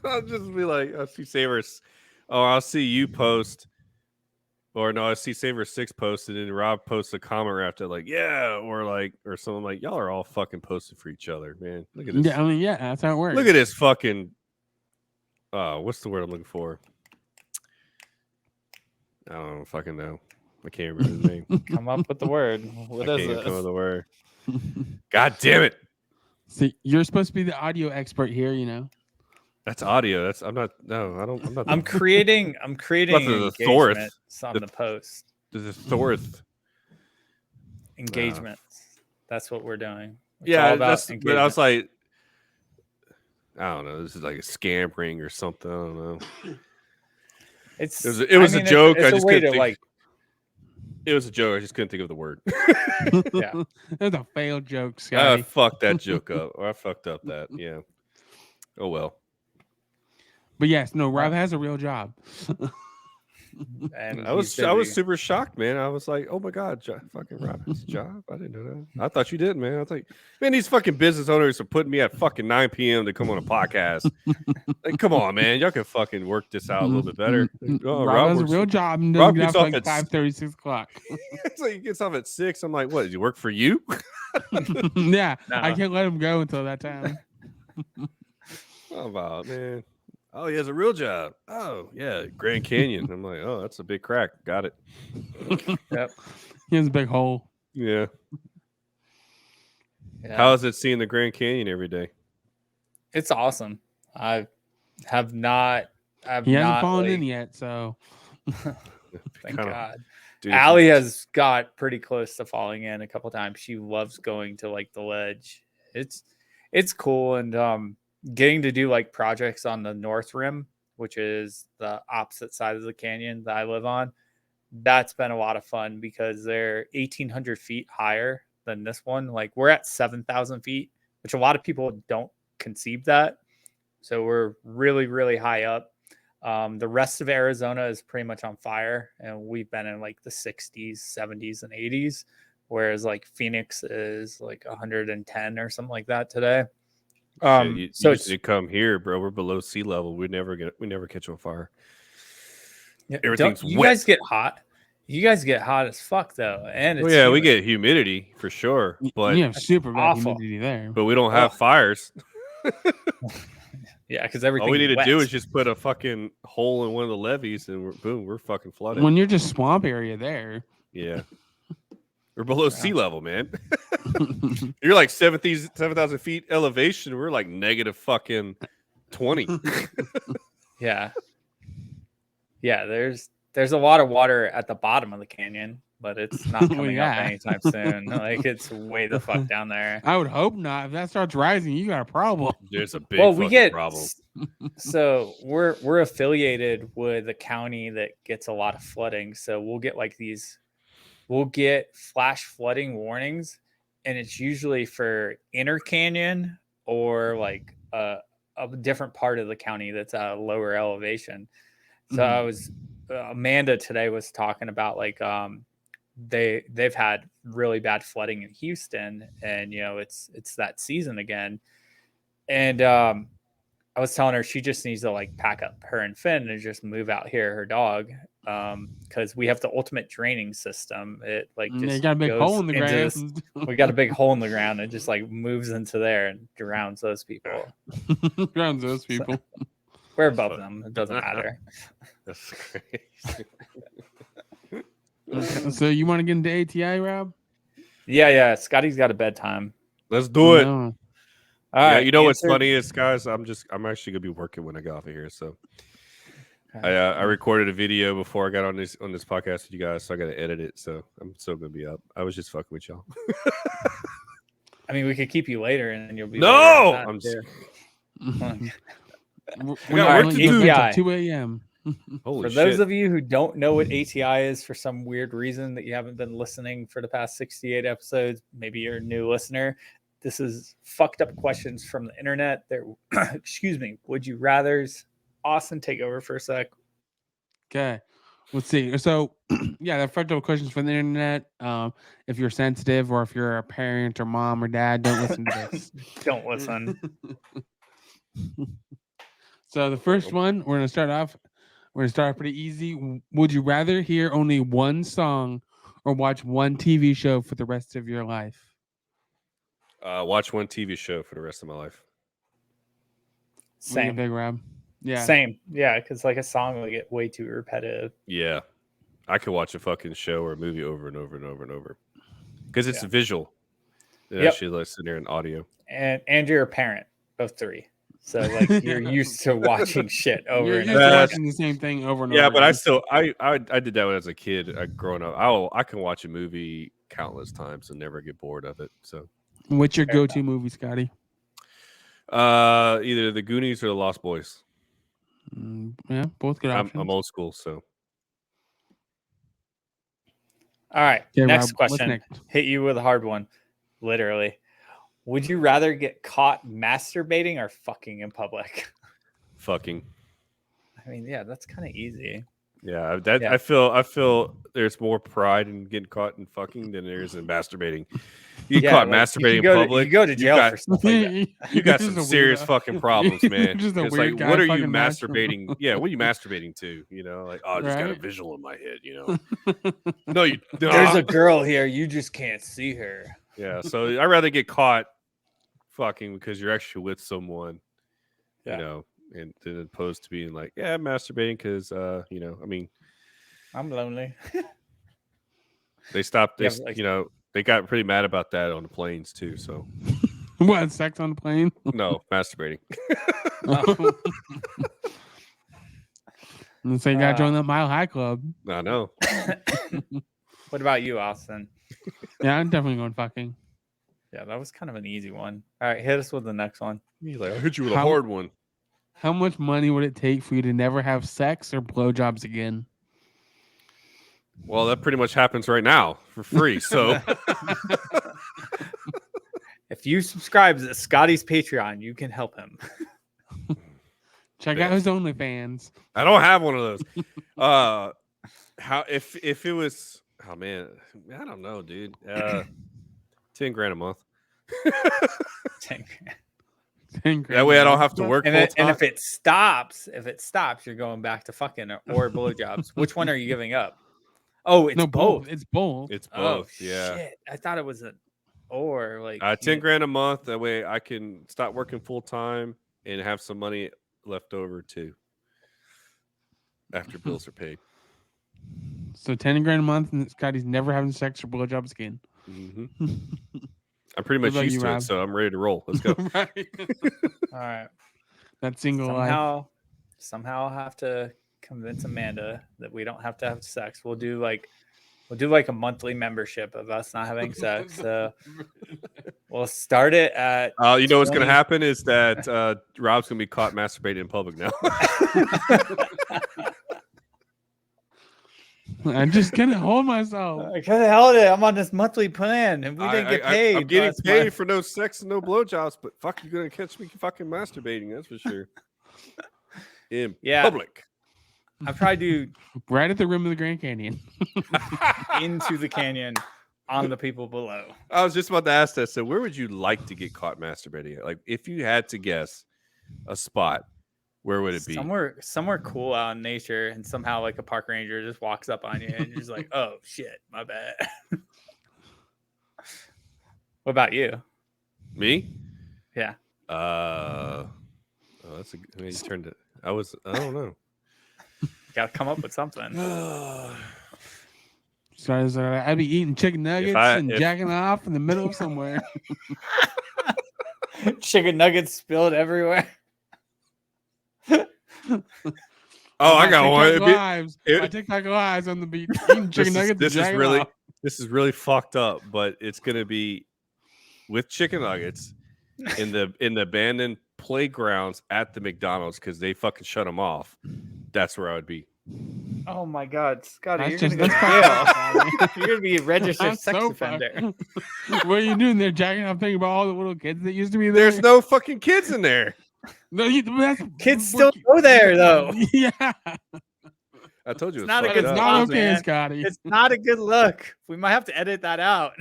I'll just be like, I'll see Savers. Oh, I'll see you post. Or no, I see Saver 6 posted and Rob posts a comment right after, like, yeah, or something like, y'all are all fucking posting for each other, man. Look at this. Yeah, I mean, yeah, that's how it works. Look at this fucking. What's the word I'm looking for? I don't fucking know. I can't remember his name. Come up with the word. What is it? Come up with the word. God damn it! See, you're supposed to be the audio expert here, you know. That's audio. I'm not. I'm creating engagements on the post. The Thorth Engagements. That's what we're doing. It's but all about I was engagement. like, I don't know. This is like a scam ring or something. I don't know. It was a joke. I just couldn't think. It was a joke. I just couldn't think of the word. Yeah, it was a failed joke, I Scotty. fucked that joke up. Or I fucked up that. Yeah. Oh well. But yes, no, Rob has a real job. and I was super shocked, man. I was like, oh my god, fucking Rob has a job. I didn't know that. I thought you did, man. I was like, man, these fucking business owners are putting me at fucking 9 p.m. to come on a podcast. Like, come on, man, y'all can fucking work this out a little bit better. Oh, Rob has a real job and doesn't get off like 5:30, 6 o'clock. It's like he gets off at 6. I'm like, what? Does he work for you? Yeah, No. I can't let him go until that time. How about, man? Oh, he has a real job. Oh, yeah, Grand Canyon. I'm like, oh, that's a big crack. Got it. Yep. He has a big hole. Yeah. Yeah. How is it seeing the Grand Canyon every day? It's awesome. I have not. He hasn't fallen in yet, so Thank God. Dude, Allie has got pretty close to falling in a couple times. She loves going to like the ledge. It's cool, and getting to do like projects on the north rim, which is the opposite side of the canyon that I live on. That's been a lot of fun because they're 1,800 feet higher than this one. Like we're at 7,000 feet, which a lot of people don't conceive that. So we're really, really high up. The rest of Arizona is pretty much on fire, and we've been in like the 60s, 70s, and 80s, whereas like Phoenix is like 110 or something like that today. You So usually come here, bro. We're below sea level. We never catch on fire. Everything's you wet. guys get hot. You guys get hot as fuck though, and it's Well, yeah, we humid. get humidity for sure, but you have super bad awful. humidity there. but we don't have fires. Yeah, because everything. All we need to do is just put a fucking hole in one of the levees, and we're fucking flooded. When you're just swamp area there. Yeah, we're below sea level, man. You're like 7,000 feet elevation. We're like negative fucking 20. Yeah. There's a lot of water at the bottom of the canyon, but it's not coming up anytime soon. Like it's way the fuck down there. I would hope not. If that starts rising, you got a problem. There's a big We get problem. So we're affiliated with a county that gets a lot of flooding. So we'll get flash flooding warnings, and it's usually for inner canyon or like a different part of the county that's at a lower elevation. So I was Amanda today was talking about like they've had really bad flooding in Houston, and it's that season again. And I was telling her she just needs to like pack up her and Finn and just move out here, her dog, because we have the ultimate draining system. It like just you got a big hole in the ground. We got a big hole in the ground. It just like moves into there and drowns those people. Drowns those people. So, we're above them. It doesn't matter. That's crazy. So you want to get into ATI, Rob? Yeah. Scotty's got a bedtime. Let's do it. No. All yeah, right, you know what's funny is, guys, I'm actually gonna be working when I get off of here. So I recorded a video before I got on this podcast with you guys, so I gotta edit it. So I'm still gonna be up. I was just fucking with y'all. I mean, we could keep you later, and then you'll be no. I'm just. We got work to do ATI. 2 a.m. Holy For those shit. of you who don't know what ATI is for some weird reason that you haven't been listening for the past 68 episodes, maybe you're a new listener. This is fucked up questions from the internet. There, excuse me. Would you rather's? Austin, take over for a sec. Okay, let's see. So, yeah, they're fucked up questions from the internet. If you're sensitive or if you're a parent or mom or dad, don't listen to this. Don't listen. So the first one, we're gonna start off pretty easy. Would you rather hear only one song or watch one TV show for the rest of your life? Watch one TV show for the rest of my life. Same. Big Rob. Yeah. Same. Yeah, because like a song will get way too repetitive. Yeah, I could watch a fucking show or a movie over and over and over and over because it's visual. It actually listen there in audio. And you're a parent of 3. So like you're used to watching shit over You're and used to over. watching the same thing over and over. Yeah, but again. I did that when I was a kid. Growing up, I can watch a movie countless times and never get bored of it. So, what's your go-to movie, Scotty? either the Goonies or the Lost Boys. Yeah, both good options. I'm old school, so. All right. Okay, next Rob, what's question. next? Hit you with a hard one. Literally. Would you rather get caught masturbating or fucking in public? Fucking. I mean, yeah, that's kind of easy. Yeah, I feel there's more pride in getting caught in fucking than there is in masturbating. You get caught masturbating in public. You go to jail for stuff like that. You got some serious fucking problems, man. Just a It's weird like, guy what are you fucking masturbating? Yeah, what are you masturbating to? You know, like, oh, I just got a Right. visual in my head. You know, no, you. There's a girl here. You just can't see her. Yeah, so I'd rather get caught fucking because you're actually with someone, Yeah. you know, and then opposed to being like, yeah, I'm masturbating because, you know, I mean, I'm lonely. they stopped Yeah, this, like- you know, they got pretty mad about that on the planes too. So What, sex on the plane? no, masturbating. And so you got to join the Mile High Club. I know. What about you, Austin? Yeah, I'm definitely going fucking. Yeah, that was kind of an easy one. All right, hit us with the next one. He's like, I hit you with a How- hard one. How much money would it take for you to never have sex or blowjobs again? Well, that pretty much happens right now for free. So If you subscribe to Scotty's Patreon, you can help him. Check out his OnlyFans. I don't have one of those. How if it was? Oh man, I don't know, dude. 10 grand a month. 10 grand. 10 That way I don't have to work full And time. if it stops, you're going back to fucking or blowjobs. Which one are you giving up? Oh, it's No, both. It's both. It's Oh, both. Yeah. shit. I thought it was an or like 10 grand a month. That way I can stop working full time and have some money left over too. After bills are paid. So 10 grand a month, and Scotty's never having sex or blowjobs again. Mm-hmm. I'm pretty much What about used you, to Rob? it, so I'm ready to roll. Let's go. Right. All right. That single life. Somehow I'll have to convince Amanda that we don't have to have sex. We'll do like a monthly membership of us not having sex. We'll start it at You know what's going 20 to happen is that Rob's going to be caught masturbating in public now. I'm just gonna hold myself. I could have held it. I'm on this monthly plan and we didn't get paid. I'm getting last paid month. for no sex and no blowjobs, but fuck, you're going to catch me fucking masturbating. That's for sure. In Yeah. public. I'd probably do right at the rim of the Grand Canyon. into the canyon on the people below. I was just about to ask that. So, where would you like to get caught masturbating at? Like, if you had to guess a spot, where would it be? Somewhere cool out in nature, and somehow like a park ranger just walks up on you and you're just like, oh shit, my bad. What about you? Me? Yeah. That's a. I mean, you turned it. I don't know. Got to come up with something. So I'd be eating chicken nuggets and jacking off in the middle of somewhere. Chicken nuggets spilled everywhere. I got one. My TikTok lives on the beach eating chicken nuggets. This is really fucked up, but it's gonna be with chicken nuggets in the abandoned playgrounds at the McDonald's because they fucking shut them off. That's where I would be. Oh my God, Scotty, That's you're gonna go to jail. You're gonna be a registered sex offender. What are you doing there, jacking off? Thinking about all the little kids that used to be there. There's no fucking kids in there. No, kids still go there though. Yeah, I told you it's not a good. It's spot, not okay, man. Scotty. It's not a good look. We might have to edit that out.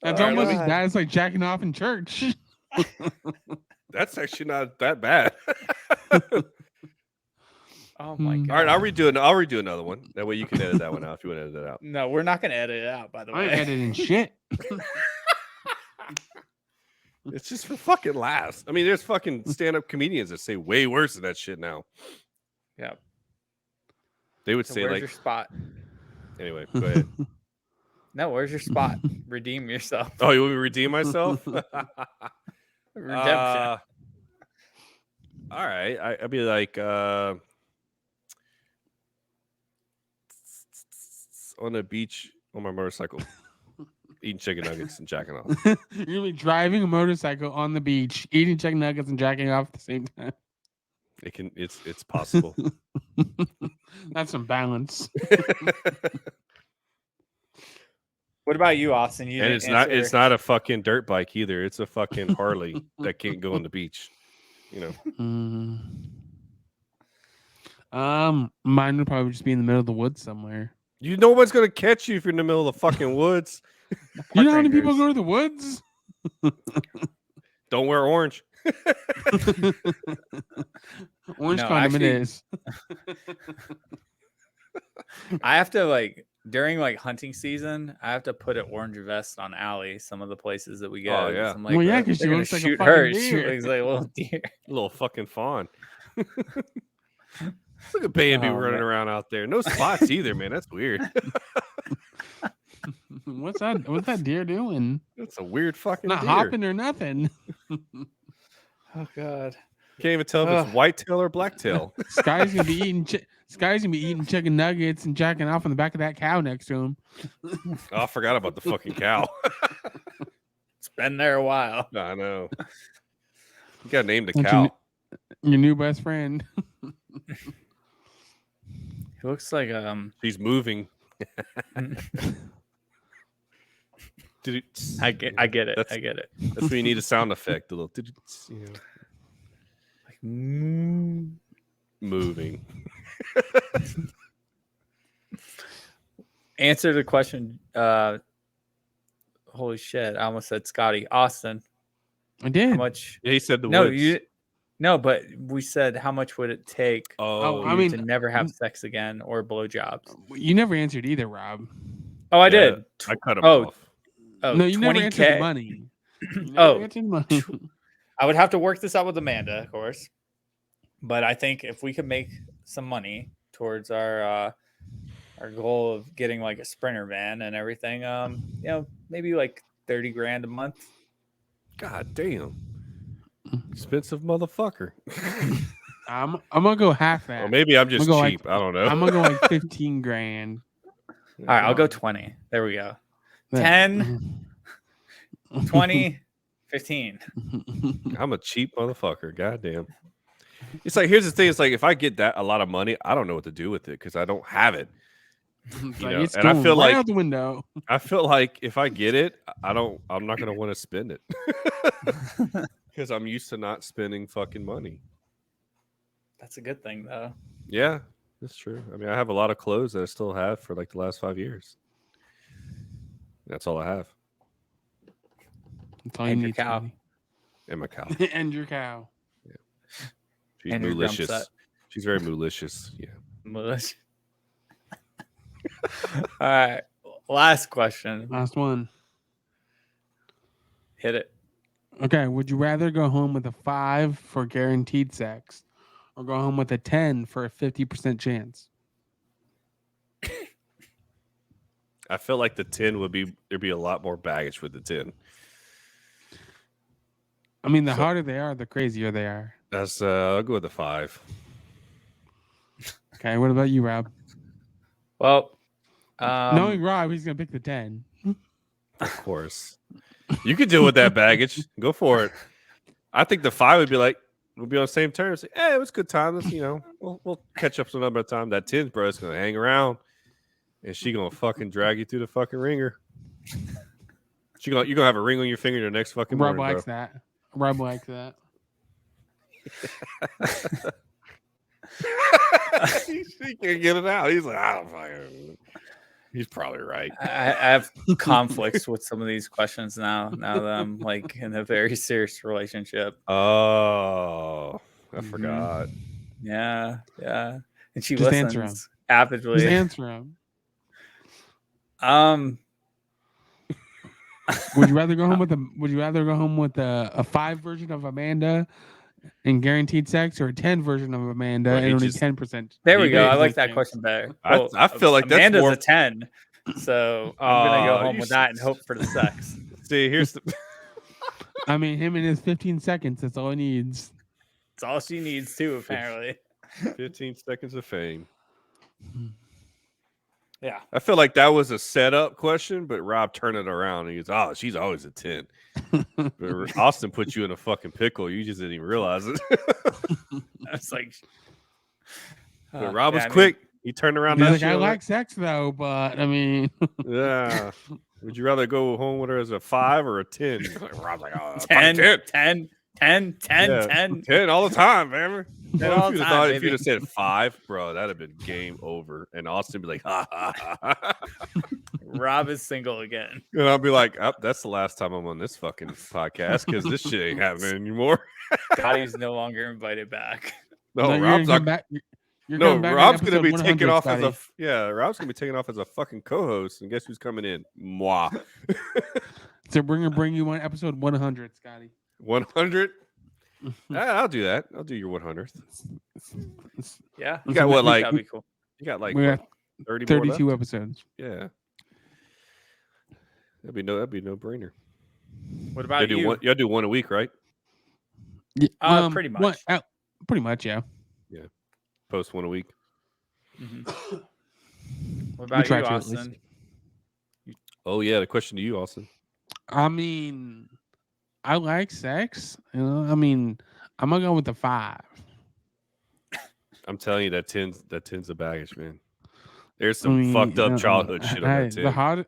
That's almost as bad as like jacking off in church. That's actually not that bad. Oh my God! All right, I'll redo another one. That way you can edit that one out if you want to edit it out. No, we're not gonna edit it out. By the way, I ain't editing shit. It's just for fucking laughs. I mean, there's fucking stand-up comedians that say way worse than that shit now. Yeah, they would so say where's like your spot? Anyway, go ahead. No, where's your spot? Redeem yourself. Oh, you want me to redeem myself? Redemption. All right, I'd be like on the beach on my motorcycle, eating chicken nuggets and jacking off. You're gonna be driving a motorcycle on the beach, eating chicken nuggets and jacking off at the same time. It's possible. That's some balance. What about you, Austin? And it's not a fucking dirt bike either. It's a fucking Harley that can't go on the beach. You know. Mine would probably just be in the middle of the woods somewhere. No one's gonna catch you if you're in the middle of the fucking woods. You know how many people go to the woods? Don't wear orange. Orange condom it is. I have to during hunting season, I have to put an orange vest on Allie. Some of the places that we go. Oh yeah. I'm like, well, yeah, because she gonna looks like shoot a her. fucking She deer. looks like a little deer. Little fucking fawn. Look at Bambi running around out there. No spots either, man. That's weird. What's that deer doing? That's a weird fucking Not deer. hopping or nothing. Oh God. Can't even tell if it's whitetail or blacktail. Sky's gonna be eating chicken nuggets and jacking off on the back of that cow next to him. Oh, I forgot about the fucking cow. It's been there a while. I know. You gotta name the cow. Your new best friend. He looks like She's moving. I get it. I get it. That's when you need a sound effect. A little, moving. Answer the question. Holy shit! I almost said Scotty. Austin. I did. How much? Yeah, he said the No, woods. No, but we said how much would it take to never have sex again or blowjobs? You never answered either, Rob. Oh, I did. I cut him off. Oh, no, you never answered the money. I would have to work this out with Amanda, of course. But I think if we could make some money towards our goal of getting like a Sprinter van and everything, maybe like 30 grand a month. God damn. Expensive motherfucker. I'm gonna go half that. Or maybe I'm just cheap. I don't know. I'm gonna go like 15 grand. All right, I'll go 20. There we go. 10, 20, 15. I'm a cheap motherfucker. Goddamn. It's like, here's the thing. It's like, if I get that a lot of money, I don't know what to do with it because I don't have it. It's and I feel right like out the window. I feel like if I get it, I'm not gonna want to spend it because I'm used to not spending fucking money. That's a good thing, though. Yeah, that's true. I mean, I have a lot of clothes that I still have for like the last 5 years. That's all I have. That's all And you your need, cow. Scotty. And my cow. And your cow. She's And your drum malicious. set. She's very malicious. Yeah. Malicious. All right. Last question. Last one. Hit it. Okay, would you rather go home with a 5 for guaranteed sex or go home with a 10 for a 50% chance? I feel like the 10 there'd be a lot more baggage with the 10. I mean, the harder they are, the crazier they are. That's I'll go with the 5. Okay, what about you, Rob? Well, Knowing Rob, he's going to pick the 10. Of course. You could deal with that baggage. Go for it. I think the 5 would be like, we'll be on the same terms. Like, hey, it was a good time. Let's, we'll catch up some other time. That 10, bro, is going to hang around. And she going to fucking drag you through the fucking ringer. You're going to have a ring on your finger the next fucking Rob morning, likes that. Rob likes that. He can't get it out. He's like, I don't fucking. He's probably right. I have conflicts with some of these questions now that I'm like in a very serious relationship. Oh, I forgot. Yeah. And she Just answer him. listens avidly. Just answer him. Would you rather go home with a 5 version of Amanda and guaranteed sex, or a 10 version of Amanda and only 10%? There we go. I like that question better. Well, I feel like Amanda's that's more... a 10, so I'm gonna go home with that and hope for the sex. See, here's the. I mean, him and his 15 seconds. That's all he needs. It's all she needs too, apparently. 15 seconds of fame. Yeah. I feel like that was a setup question, but Rob turned it around. He goes, "Oh, she's always a 10." But Austin put you in a fucking pickle. You just didn't even realize it. I was like, but Rob was quick. He turned around. He's like, I like sex though, but I mean, yeah. Would you rather go home with her as a 5 or a 10? Rob's like, oh, 10 all the time, man. All the time, If you'd have said 5, bro, that'd have been game over. And Austin would be like, ha, ha, ha. Rob is single again. And I'll be like, oh, that's the last time I'm on this fucking podcast because this shit ain't happening anymore. Scotty's no longer invited back. No, Rob's not. Rob's going to be taken off Scotty. Rob's going to be taken off as a fucking co-host. And guess who's coming in? Moi. So we're going to bring you on episode 100, Scotty. 100? I'll do that. I'll do your 100th. Yeah. You got what, like, that'd be cool. You got like We got 32 episodes. Yeah. That'd be no brainer. What about you? Y'all do one a week, right? Yeah, pretty much. Pretty much, yeah. Yeah. Post one a week. Mm-hmm. What about you, Austin? Oh yeah, the question to you, Austin. I mean, I like sex. I mean, I'm gonna go with the 5. I'm telling you, that 10's a baggage, man. There's some fucked up childhood shit on that 10.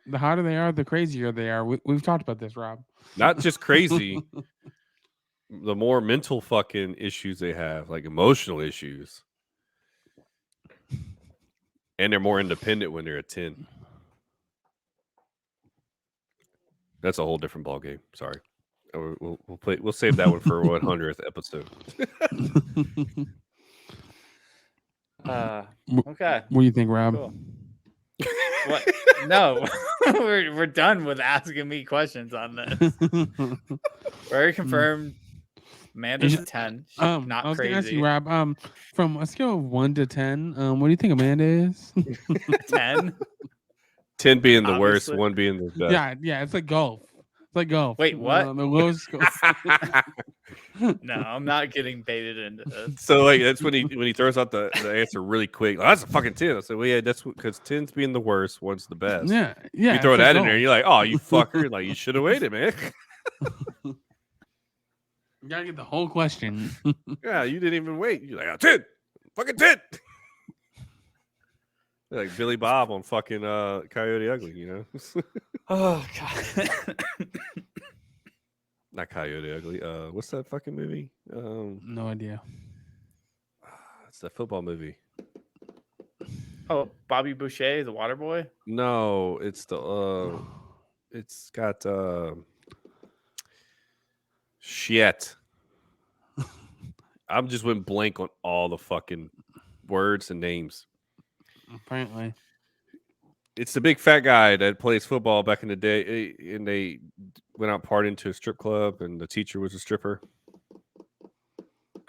The harder they are, the crazier they are. We've talked about this, Rob. Not just crazy. The more mental fucking issues they have, like emotional issues. And they're more independent when they're a 10. That's a whole different ballgame. Sorry. We'll save that one for 100th episode. Okay. What do you think, Rob? Cool. What? No, we're done with asking me questions on this. We already confirmed Amanda's a 10. She's not I was crazy. gonna ask you, Rob. From a scale of 1 to 10, what do you think Amanda is? 10. 10 being the Obviously. worst, 1 being the best. Yeah. It's like golf. It's like golf. Wait, what? The lowest score. No, I'm not getting baited into this. So like that's when he throws out the answer really quick. Oh, that's a fucking 10. I said, well, yeah, that's because 10's being the worst, 1's the best. Yeah. You throw that in there, and you're like, oh, you fucker! Like you should have waited, man. You gotta get the whole question. Yeah, you didn't even wait. You're like, 10, fucking 10. Like Billy Bob on fucking Coyote Ugly, you know? Oh god. Not Coyote Ugly. What's that fucking movie? No idea. It's the football movie. Oh, Bobby Boucher, the water boy? No, it's the it's got shit. I'm just went blank on all the fucking words and names. Apparently. It's the big fat guy that plays football back in the day, and they went out partying to a strip club, and the teacher was a stripper.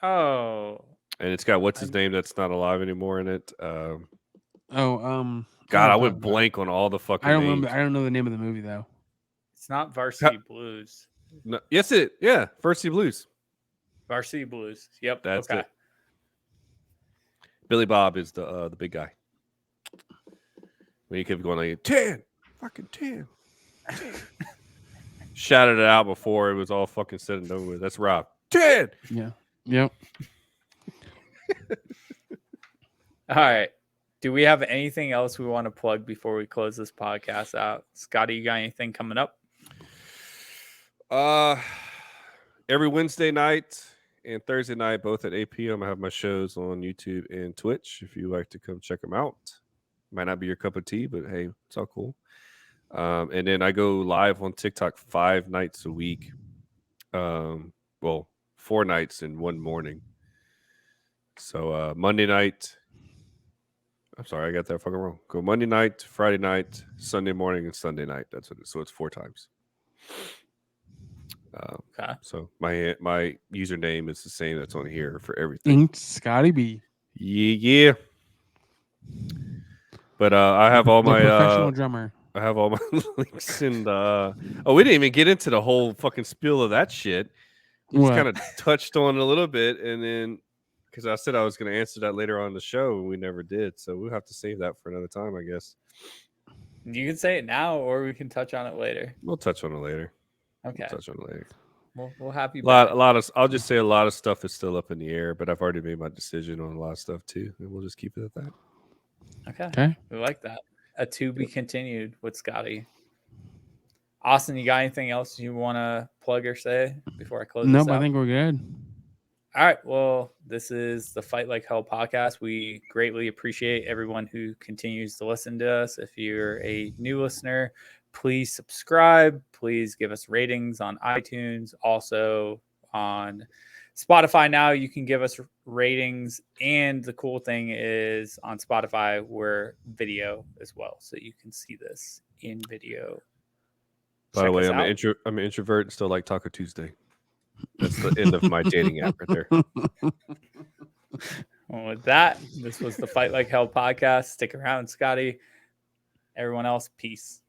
Oh. And it's got what's his name that's not alive anymore in it. God, I went blank on all the fucking I don't names. remember. I don't know the name of the movie though. It's not Varsity Blues. No, Varsity Blues. Varsity Blues. Yep. That's okay. it. Billy Bob is the big guy. When he kept going like 10, fucking 10. Shouted it out before it was all fucking said and done with. That's Rob. 10. Yeah. Yep. All right. Do we have anything else we want to plug before we close this podcast out? Scotty, you got anything coming up? Every Wednesday night and Thursday night, both at 8 p.m. I have my shows on YouTube and Twitch. If you like to come check them out, might not be your cup of tea, but hey, it's all cool. And then I go live on TikTok 5 nights a week. 4 nights in one morning. So Monday night. I'm sorry, I got that fucking wrong. Go Monday night, Friday night, Sunday morning, and Sunday night. That's what it is. So it's 4 times. Okay. So my username is the same that's on here for everything. Scotty B. Yeah. But I have all my professional drummer. I have all my links in the. We didn't even get into the whole fucking spiel of that shit. We just kind of touched on it a little bit, and then because I said I was going to answer that later on in the show, and we never did. So we'll have to save that for another time, I guess. You can say it now, or we can touch on it later. We'll touch on it later. Okay. We'll touch on it later. We'll have you. A lot of. I'll just say a lot of stuff is still up in the air, but I've already made my decision on a lot of stuff too, and we'll just keep it at that. Okay. We like that. A to be continued with Scotty. Austin, you got anything else you want to plug or say before I close this out? Nope, I think we're good. All right. Well, this is the Fight Like Hell podcast. We greatly appreciate everyone who continues to listen to us. If you're a new listener, please subscribe. Please give us ratings on iTunes. Also on Spotify now, you can give us ratings. And the cool thing is on Spotify, we're video as well. So you can see this in video. By the way, I'm an introvert and still like Taco Tuesday. That's the end of my dating app right there. Well, with that, this was the Fight Like Hell podcast. Stick around, Scotty. Everyone else, peace.